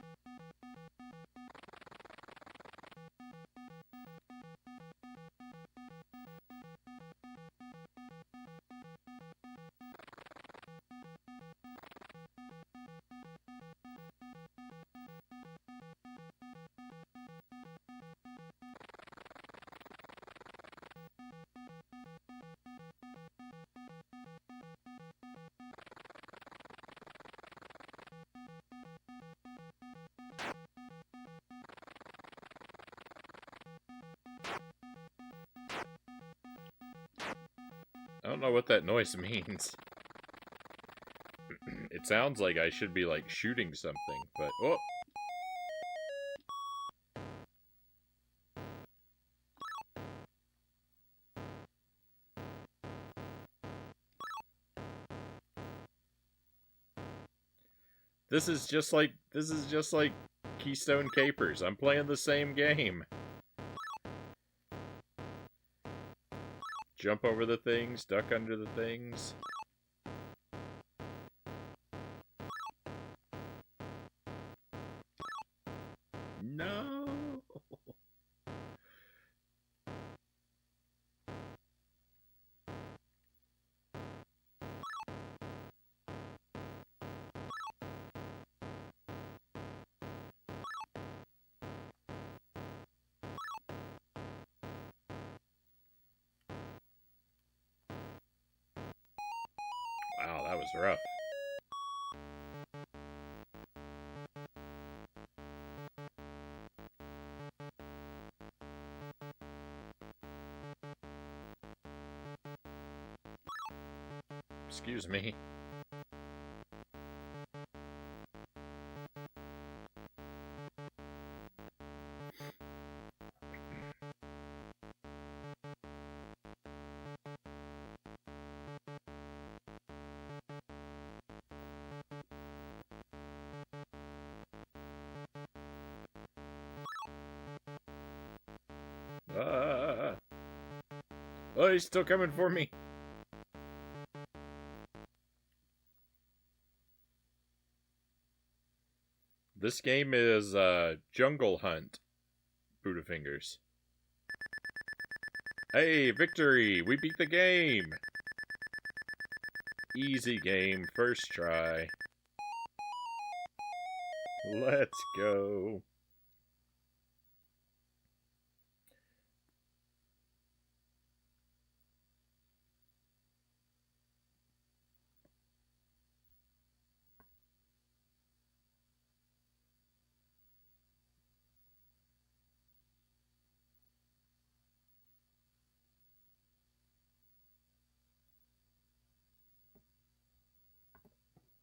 I don't know what that noise means. It sounds like I should be, like, shooting something, but... Oh! This is just like Keystone Kapers. I'm playing the same game. Jump over the things, duck under the things. No! Wow, that was rough. Excuse me. Oh, he's still coming for me. This game is Jungle Hunt, Budafingers. Hey, victory! We beat the game! Easy game, first try. Let's go.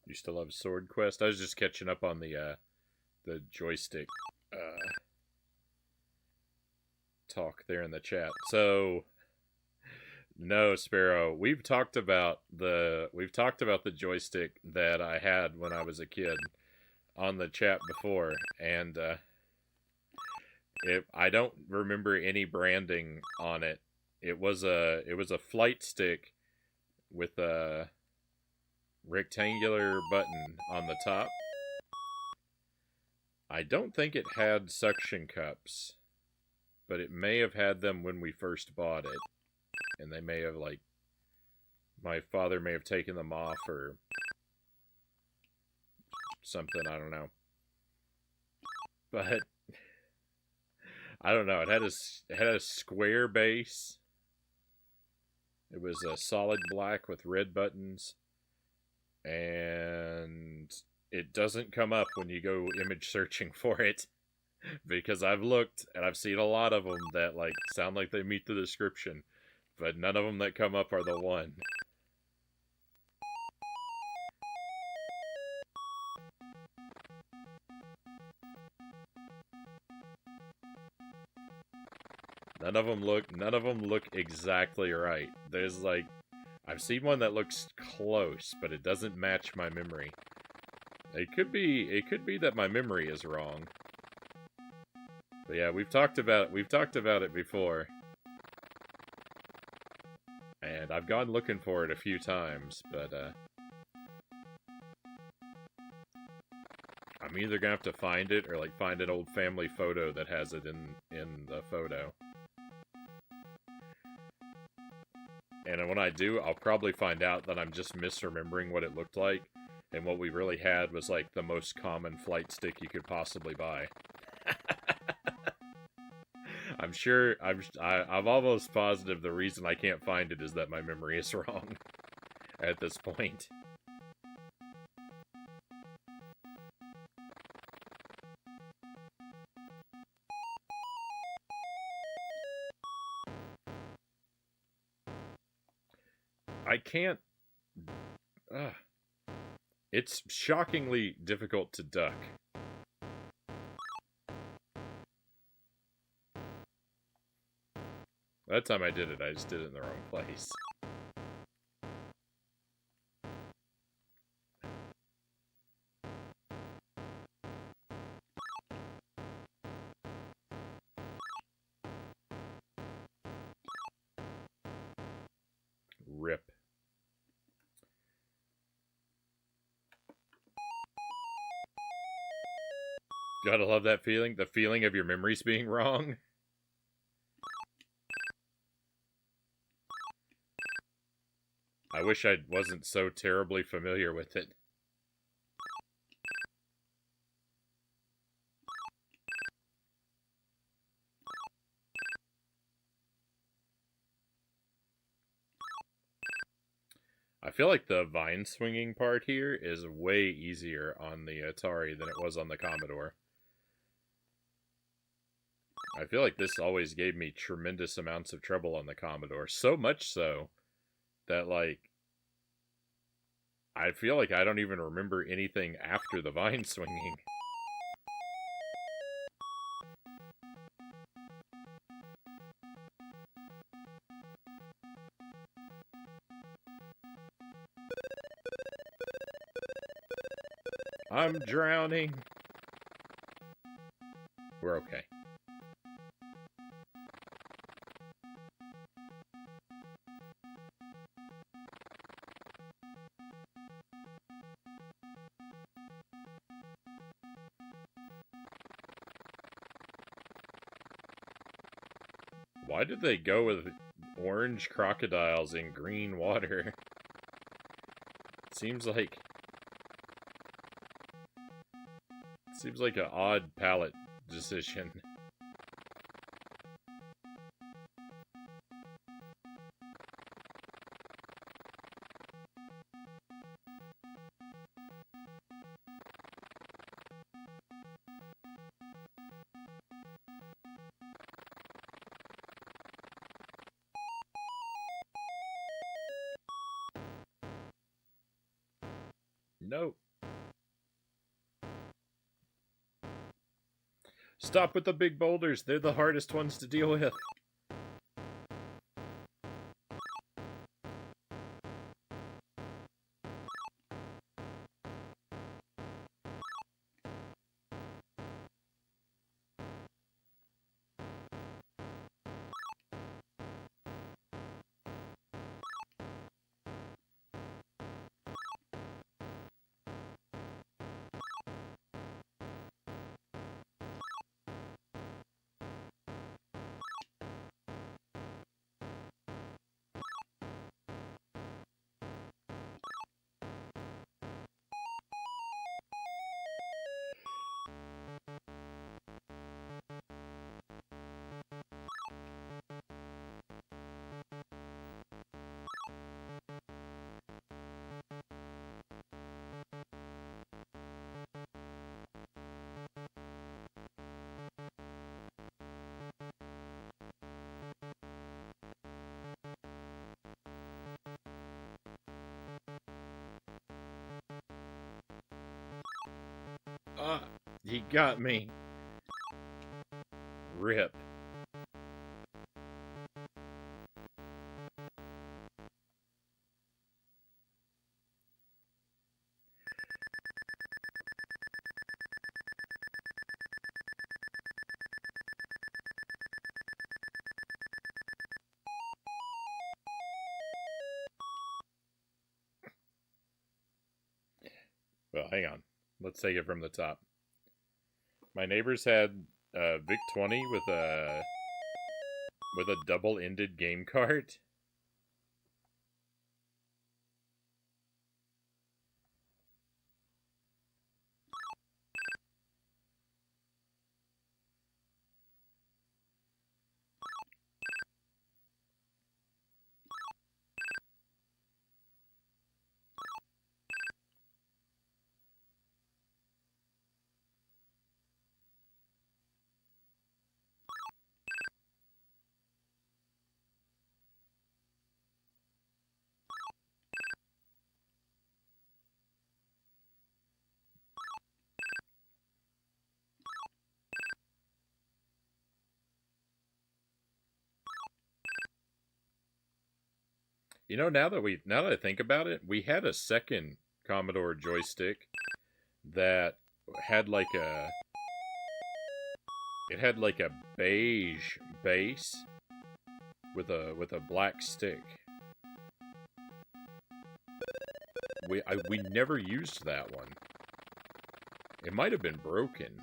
You still have Sword Quest? I was just catching up on the joystick talk there in the chat. So no, Sparrow, we've talked about the joystick that I had when I was a kid on the chat before, and I don't remember any branding on it. It was a flight stick with a rectangular button on the top. I don't think it had suction cups, but it may have had them when we first bought it, and they may have, like, my father may have taken them off or something, I don't know. But I don't know, it had a square base. It was a solid black with red buttons. And it doesn't come up when you go image searching for it, because I've looked and I've seen a lot of them that, like, sound like they meet the description, but none of them that come up are the one. None of them look exactly right. There's, like, I've seen one that looks close, but it doesn't match my memory. It could be that my memory is wrong. But yeah, we've talked about it before. And I've gone looking for it a few times, but I'm either gonna have to find it or like find an old family photo that has it in the photo. And when I do, I'll probably find out that I'm just misremembering what it looked like, and what we really had was like the most common flight stick you could possibly buy. I'm almost positive the reason I can't find it is that my memory is wrong at this point. I can't... It's shockingly difficult to duck. That time I did it, I just did it in the wrong place. Rip. Gotta love that feeling. The feeling of your memories being wrong. I wish I wasn't so terribly familiar with it. I feel like the vine swinging part here is way easier on the Atari than it was on the Commodore. I feel like this always gave me tremendous amounts of trouble on the Commodore. So much so that, like, I feel like I don't even remember anything after the vine swinging. I'm drowning. We're okay. Why did they go with orange crocodiles in green water? Seems like an odd palette decision. Nope. Stop with the big boulders. They're the hardest ones to deal with. He got me. Rip. Well, hang on. Let's take it from the top. My neighbors had a Vic 20 with a double-ended game cart. You know, now that I think about it, we had a second Commodore joystick that had like a it had like a beige base with a black stick. We never used that one. It might have been broken.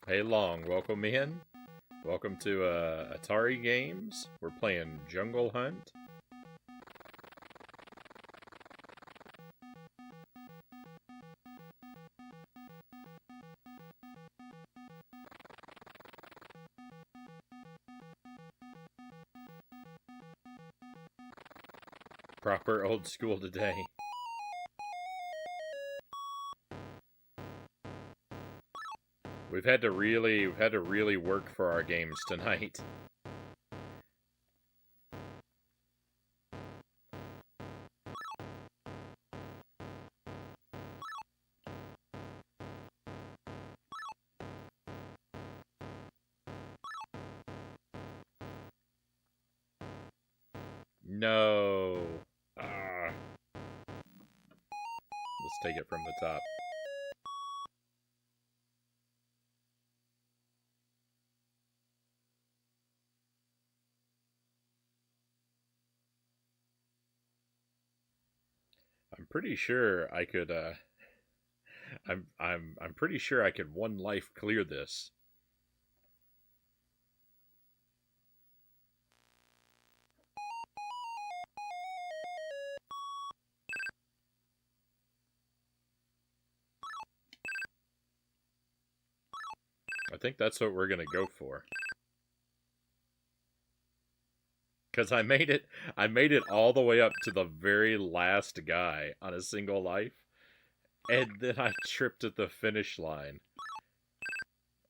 Hey Long, welcome in. Welcome to Atari Games. We're playing Jungle Hunt. Proper old school today. We've had to really work for our games tonight. No. Let's take it from the top. I'm pretty sure I could I'm pretty sure I could one life clear this. I think that's what we're gonna go for. Because I made it all the way up to the very last guy on a single life. And then I tripped at the finish line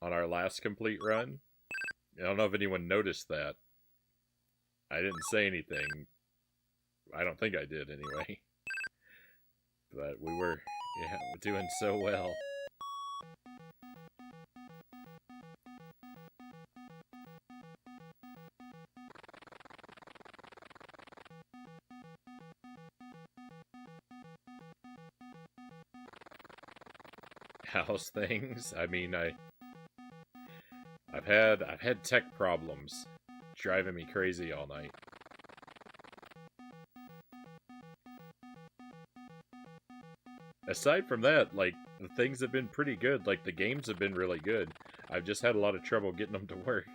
on our last complete run. I don't know if anyone noticed that. I didn't say anything. I don't think I did anyway. But we were doing so well. House things. I mean, I've had tech problems driving me crazy all night. Aside from that, like, the things have been pretty good. Like, the games have been really good. I've just had a lot of trouble getting them to work.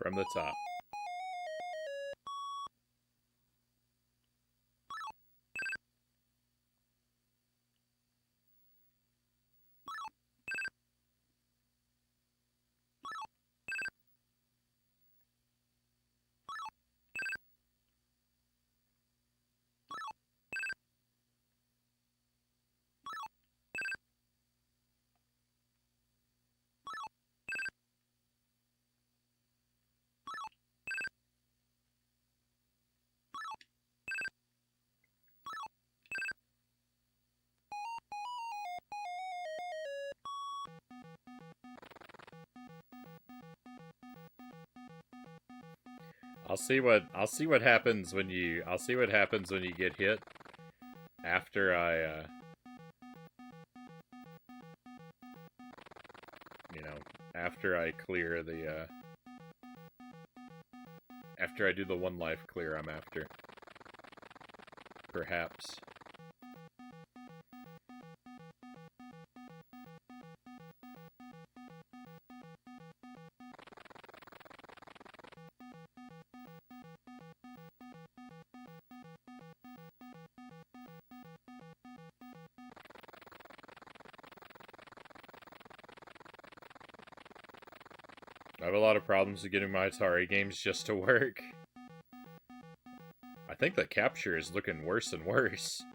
from the top. I'll see what happens when you get hit after I after I clear the after I do the 1 life clear I'm after. Perhaps. I have a lot of problems with getting my Atari games just to work. I think the capture is looking worse and worse.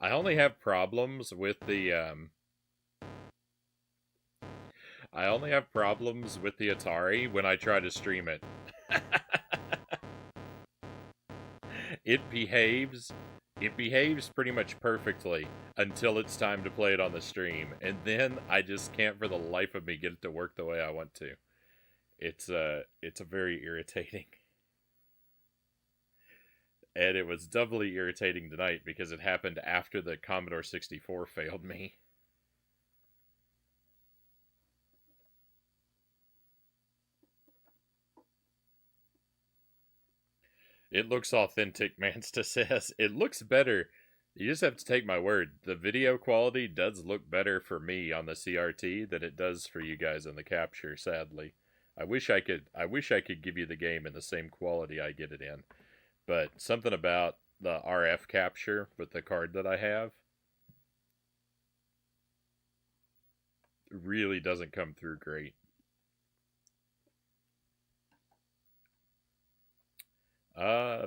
I only have problems with the Atari when I try to stream it. It behaves pretty much perfectly until it's time to play it on the stream, and then I just can't for the life of me get it to work the way I want to. It's very irritating. And it was doubly irritating tonight because it happened after the Commodore 64 failed me. It looks authentic, Mansta says. It looks better. You just have to take my word. The video quality does look better for me on the CRT than it does for you guys on the capture, sadly. I wish I could give you the game in the same quality I get it in. But something about the RF capture with the card that I have really doesn't come through great.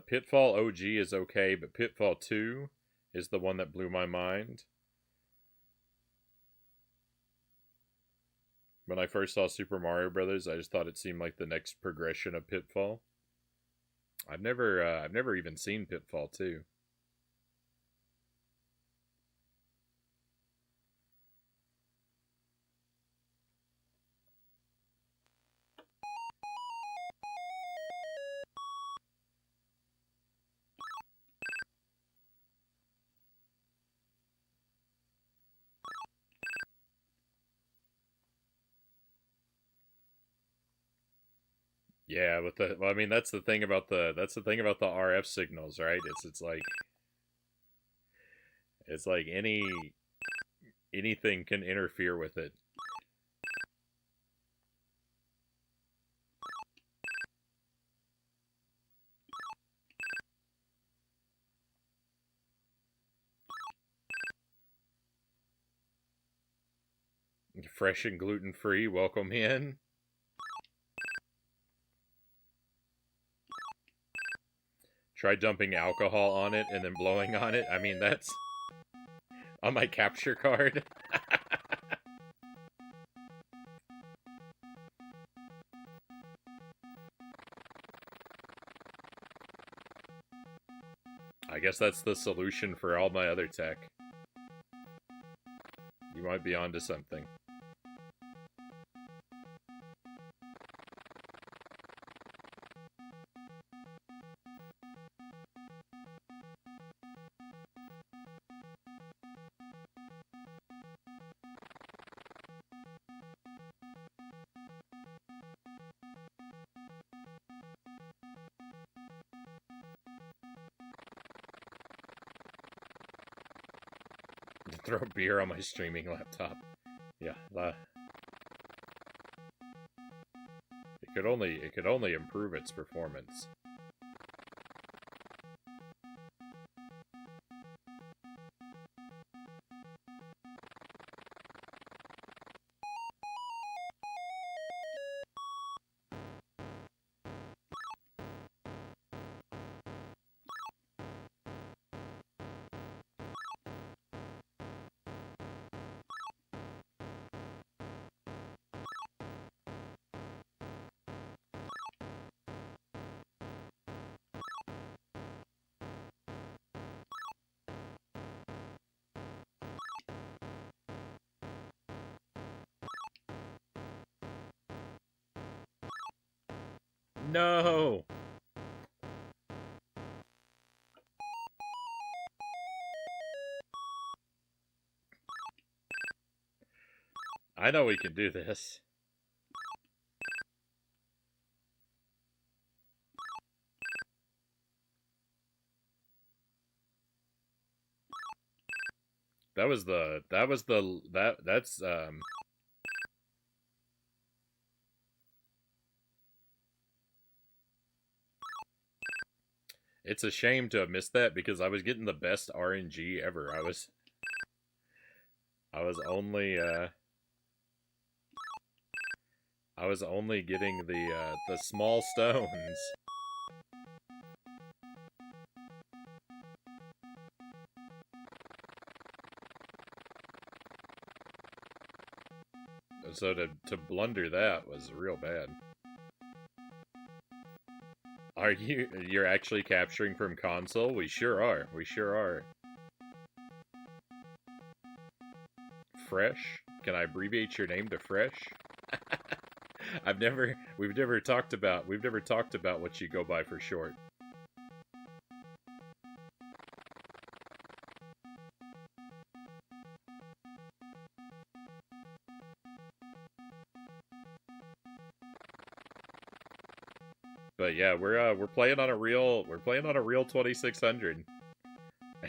Pitfall OG is okay, but Pitfall 2 is the one that blew my mind. When I first saw Super Mario Brothers, I just thought it seemed like the next progression of Pitfall. I've never even seen Pitfall 2. Yeah, with the well, I mean that's the thing about the RF signals, right? It's like anything can interfere with it. Fresh and gluten-free, welcome in. Try dumping alcohol on it and then blowing on it. I mean, that's on my capture card. I guess that's the solution for all my other tech. You might be onto something. Throw beer on my streaming laptop. Yeah, it could only improve its performance. No! I know we can do this. That's it's a shame to have missed that because I was getting the best RNG ever. I was only I was only getting the small stones. So to blunder that was real bad. Are you're actually capturing from console? We sure are. We sure are. Fresh? Can I abbreviate your name to Fresh? we've never talked about what you go by for short. But yeah, we're playing on a real 2600,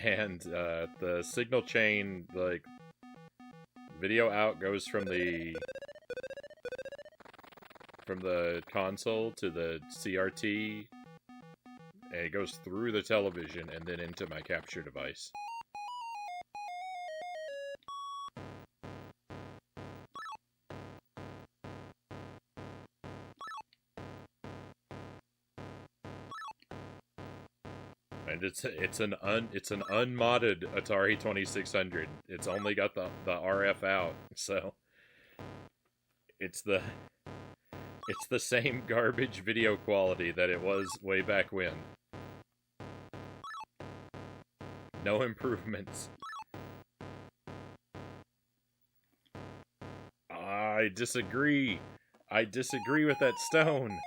and the signal chain, like, video out goes from the console to the CRT, and it goes through the television and then into my capture device. And it's an unmodded Atari 2600. It's only got the RF out, so it's the same garbage video quality that it was way back when. No improvements. I disagree. I disagree with that stone.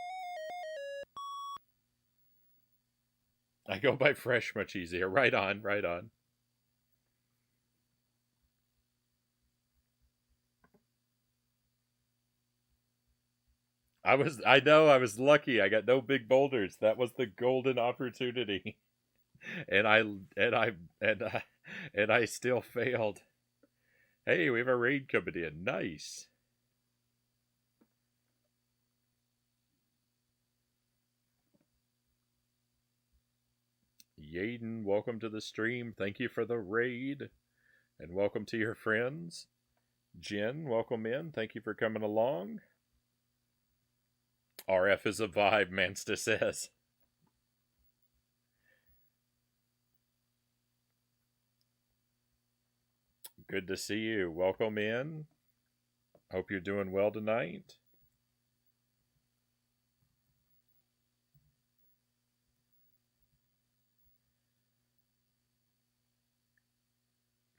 I go by Fresh much easier. Right on, right on. I know I was lucky. I got no big boulders. That was the golden opportunity. and I and I and I still failed. Hey, we have a raid coming in. Nice. Yaden, welcome to the stream. Thank you for the raid. And welcome to your friends. Jen, welcome in. Thank you for coming along. RF is a vibe, Mansta says. Good to see you. Welcome in. Hope you're doing well tonight.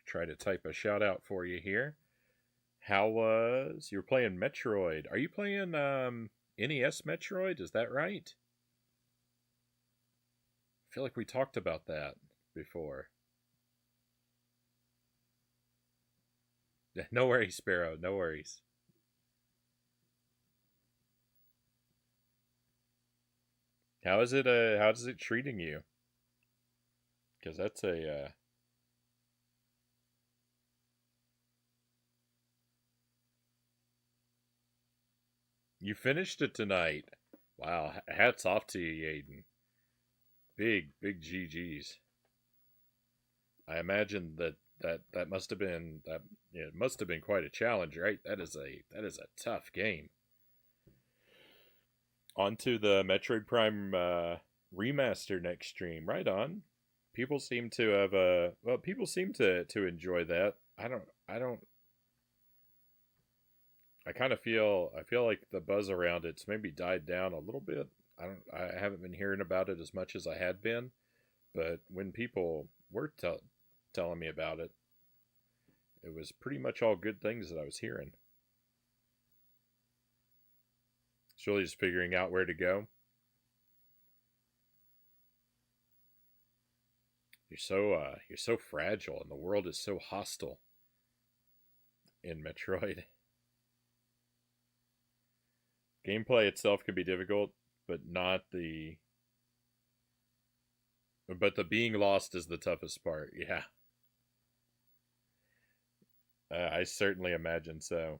Try to type a shout out for you here. How was you're playing Metroid? Are you playing NES Metroid? Is that right? I feel like we talked about that before. No worries, Sparrow. No worries. How is it? How is it treating you? Because that's a You finished it tonight. Wow, hats off to you, Yaden. Big GGs. I imagine that must have been that. Yeah, it must have been quite a challenge, right? That is a tough game. On to the Metroid Prime remaster next stream. Right on. People seem to have people seem to enjoy that. I kind of feel like the buzz around it's maybe died down a little bit. I haven't been hearing about it as much as I had been, but when people were telling me about it, it was pretty much all good things that I was hearing. It's really just figuring out where to go. You're so fragile, and the world is so hostile in Metroid. Gameplay itself can be difficult, but not the but the being lost is the toughest part. Yeah, I certainly imagine so.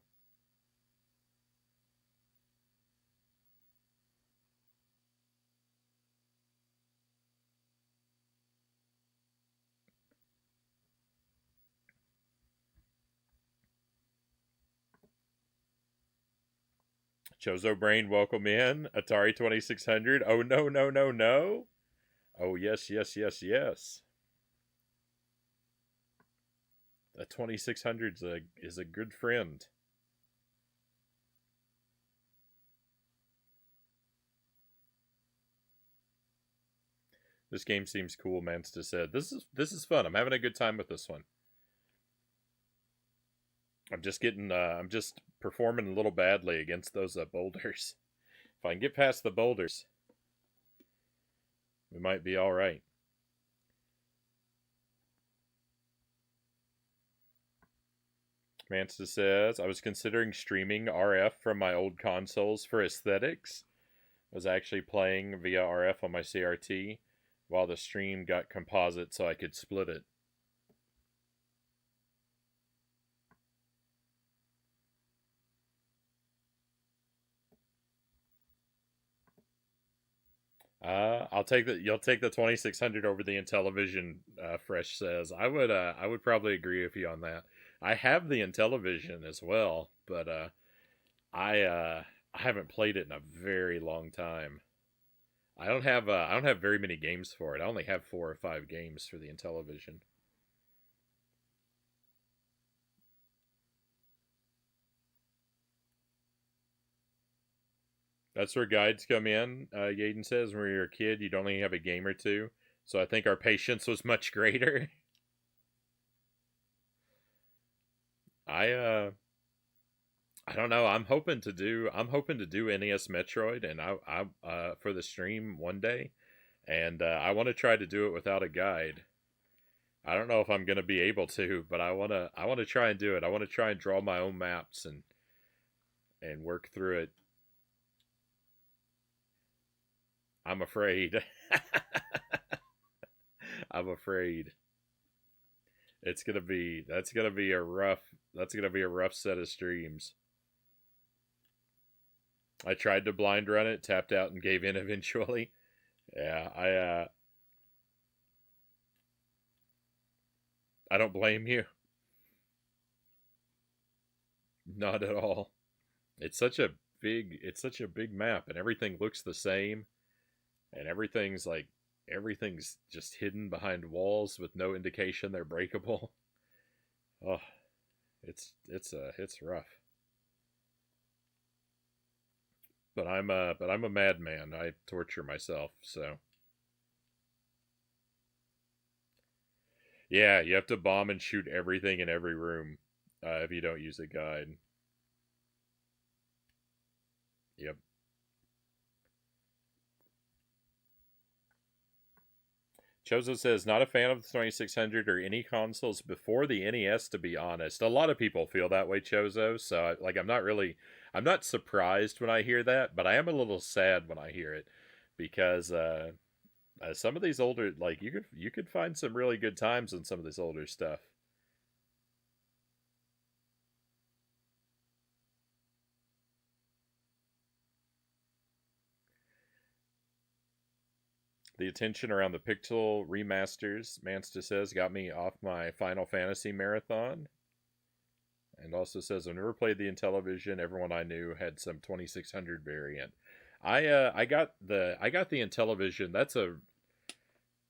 Chozo Brain, welcome in. Atari 2600. Oh, no, no, no, no. Oh, yes, yes, yes, yes. The 2600 is a good friend. This game seems cool, Mansta said. This is fun. I'm having a good time with this one. I'm just performing a little badly against those boulders. If I can get past the boulders, we might be all right. Mansta says, I was considering streaming RF from my old consoles for aesthetics. I was actually playing via RF on my CRT while the stream got composite so I could split it. You'll take the 2600 over the Intellivision. Fresh says I would probably agree with you on that. I have the Intellivision as well, but I haven't played it in a very long time. I don't have very many games for it. I only have 4 or 5 games for the Intellivision. That's where guides come in. Yaden says, when you're a kid, you'd only have a game or two. So I think our patience was much greater. I don't know. I'm hoping to do NES Metroid, and I for the stream one day, and I want to try to do it without a guide. I don't know if I'm gonna be able to, but I wanna try and do it. I want to try and draw my own maps and work through it. I'm afraid. I'm afraid. That's gonna be a rough set of streams. I tried to blind run it, tapped out and gave in eventually. Yeah, I don't blame you. Not at all. It's such a big map and everything looks the same and everything's just hidden behind walls with no indication they're breakable. Oh, it's rough. But I'm a madman. I torture myself, so yeah, you have to bomb and shoot everything in every room if you don't use a guide. Yep. Chozo says, not a fan of the 2600 or any consoles before the NES, to be honest. A lot of people feel that way, Chozo. So, like, I'm not surprised when I hear that, but I am a little sad when I hear it because some of these older, like, you could find some really good times in some of this older stuff. attention around the Pixel remasters, Mansta says, got me off my Final Fantasy marathon. And also says, I've never played the Intellivision. Everyone I knew had some 2600 variant. I got the Intellivision. That's a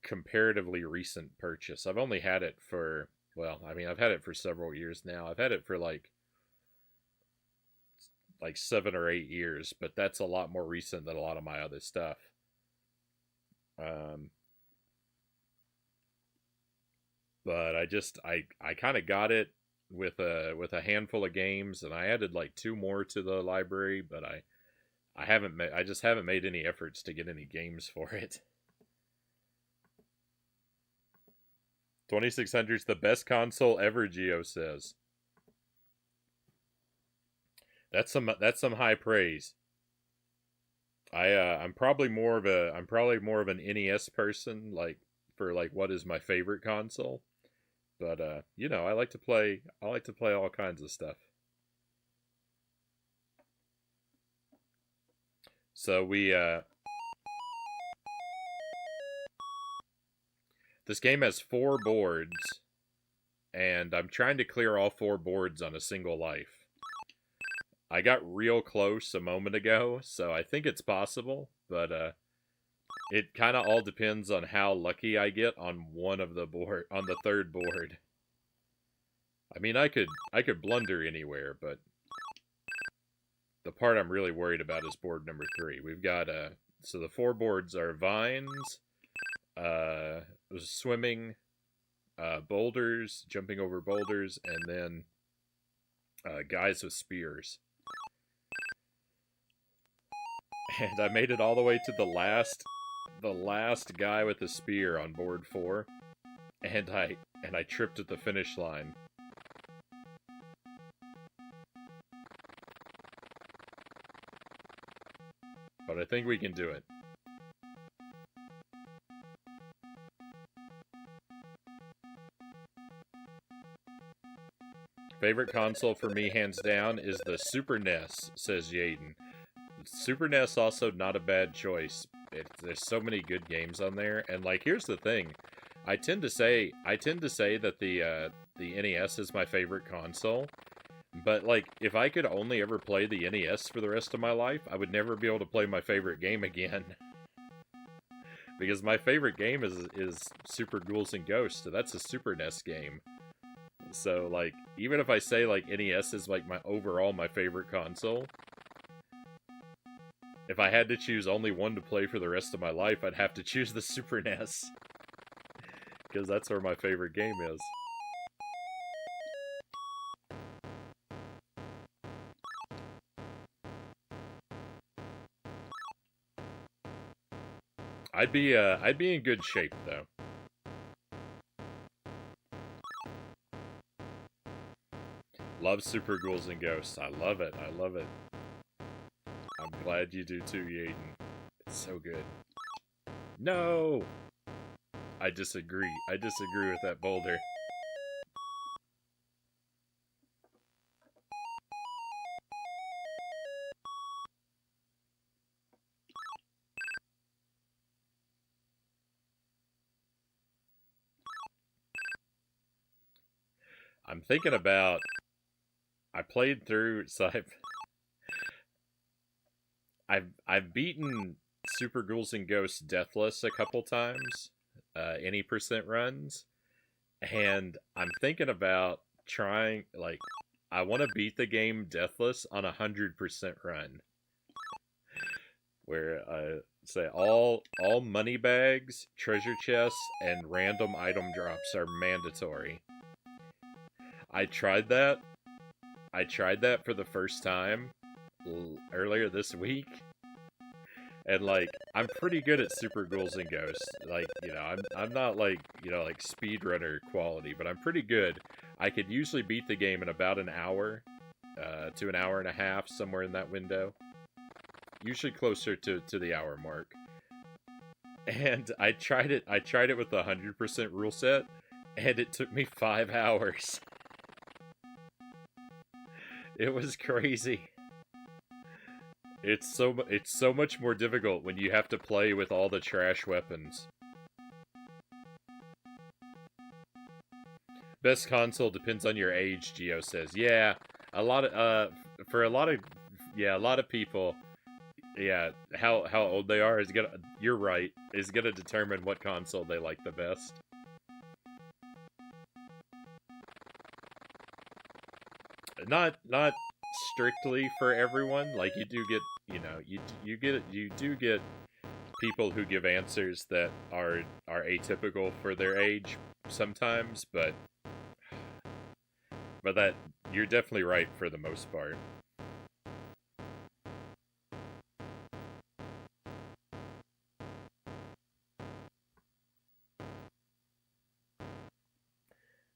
comparatively recent purchase. I've only had it for, well, I mean, I've had it for several years now. I've had it for like 7 or 8 years, but that's a lot more recent than a lot of my other stuff. But I kind of got it with a handful of games, and I added like 2 more to the library, but I just haven't made any efforts to get any games for it. 2600 is the best console ever, Geo says. That's some high praise. I'm probably more of an NES person, like for like what is my favorite console. But I like to play all kinds of stuff. So this game has 4 boards, and I'm trying to clear all 4 boards on a single life. I got real close a moment ago, so I think it's possible, but it kind of all depends on how lucky I get on on the 3rd board. I mean, I could blunder anywhere, but the part I'm really worried about is board number 3. We've got so the 4 boards are vines, swimming, boulders, jumping over boulders, and then guys with spears. And I made it all the way to the last guy with a spear on board 4, and I tripped at the finish line. But I think we can do it. Favorite console for me, hands down, is the Super NES, says Yaden. Super NES also not a bad choice. There's so many good games on there, and like here's the thing, I tend to say that the NES is my favorite console, but like if I could only ever play the NES for the rest of my life, I would never be able to play my favorite game again. Because my favorite game is Super Ghouls and Ghosts, so that's a Super NES game. So like even if I say like NES is like my favorite console, if I had to choose only one to play for the rest of my life, I'd have to choose the Super NES. Because that's where my favorite game is. I'd be in good shape though. Love Super Ghouls and Ghosts. I love it. I'm glad you do too, Yaden. It's so good. No! I disagree. I disagree with that boulder. I'm thinking about... I played through... So I've beaten Super Ghouls and Ghosts Deathless a couple times, any percent runs, and I'm thinking about trying, like, I want to beat the game Deathless on 100% run, where say all money bags, treasure chests, and random item drops are mandatory. I tried that for the first time earlier this week, and like I'm pretty good at Super Ghouls and Ghosts. Like, I'm not like like speedrunner quality, but I'm pretty good. I could usually beat the game in about an hour to an hour and a half, somewhere in that window. Usually closer to the hour mark. And I tried it with the 100% rule set, and it took me 5 hours. It was crazy. It's so much more difficult when you have to play with all the trash weapons. Best console depends on your age, Geo says. Yeah, a lot of for a lot of a lot of people, yeah, how old they are is gonna, you're right, is gonna determine what console they like the best. Not strictly for everyone. Like you do get, you do get people who give answers that are atypical for their age sometimes, but that you're definitely right for the most part.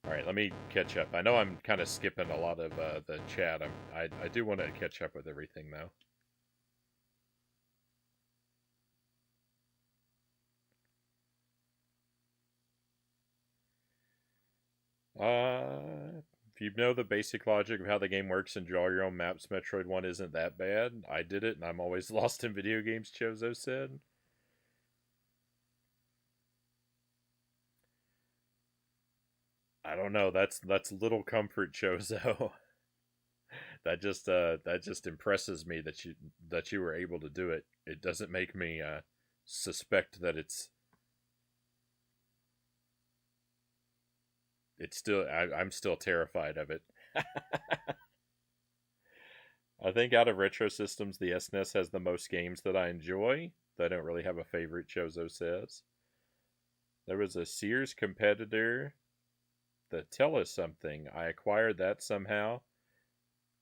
All right, let me catch up. I know I'm kind of skipping a lot of the chat. I do want to catch up with everything though. If you know the basic logic of how the game works and draw your own maps, Metroid 1 isn't that bad. I did it and I'm always lost in video games, Chozo said. I don't know. That's little comfort, Chozo. That just impresses me that you were able to do it. It doesn't make me suspect that it's still I'm still terrified of it. I think out of retro systems, the SNES has the most games that I enjoy. I don't really have a favorite, Chozo says. There was a Sears competitor that Tell Us Something. I acquired that somehow.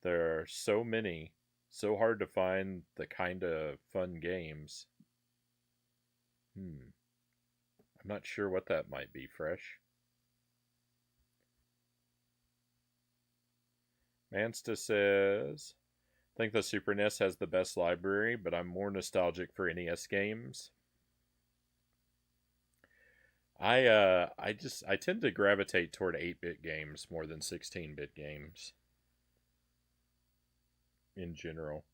There are so many, so hard to find the kind of fun games. I'm not sure what that might be, Fresh. Mansta says, I think the Super NES has the best library, but I'm more nostalgic for NES games. I tend to gravitate toward 8-bit games more than 16-bit games in general.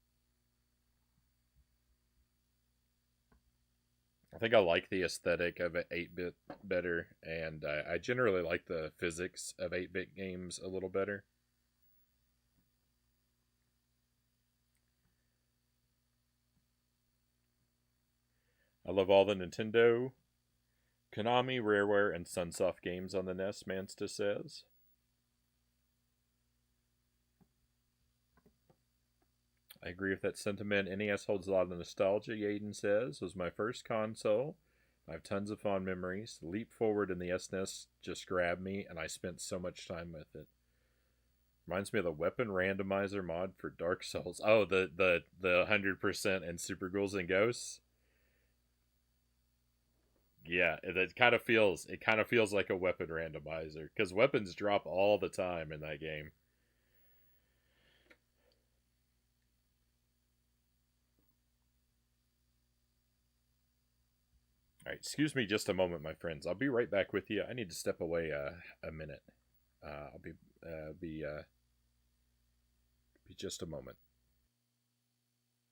I think I like the aesthetic of 8-bit better, and I generally like the physics of 8-bit games a little better. I love all the Nintendo, Konami, Rareware, and Sunsoft games on the NES, Mansta says. I agree with that sentiment. NES holds a lot of nostalgia, Yaden says. It was my first console. I have tons of fond memories. Leap Forward in the SNES just grabbed me, and I spent so much time with it. Reminds me of the weapon randomizer mod for Dark Souls. Oh, the 100% and Super Ghouls and Ghosts. Yeah, it kind of feels like a weapon randomizer because weapons drop all the time in that game. All right, excuse me just a moment, my friends. I'll be right back with you. I need to step away a minute. I'll be just a moment.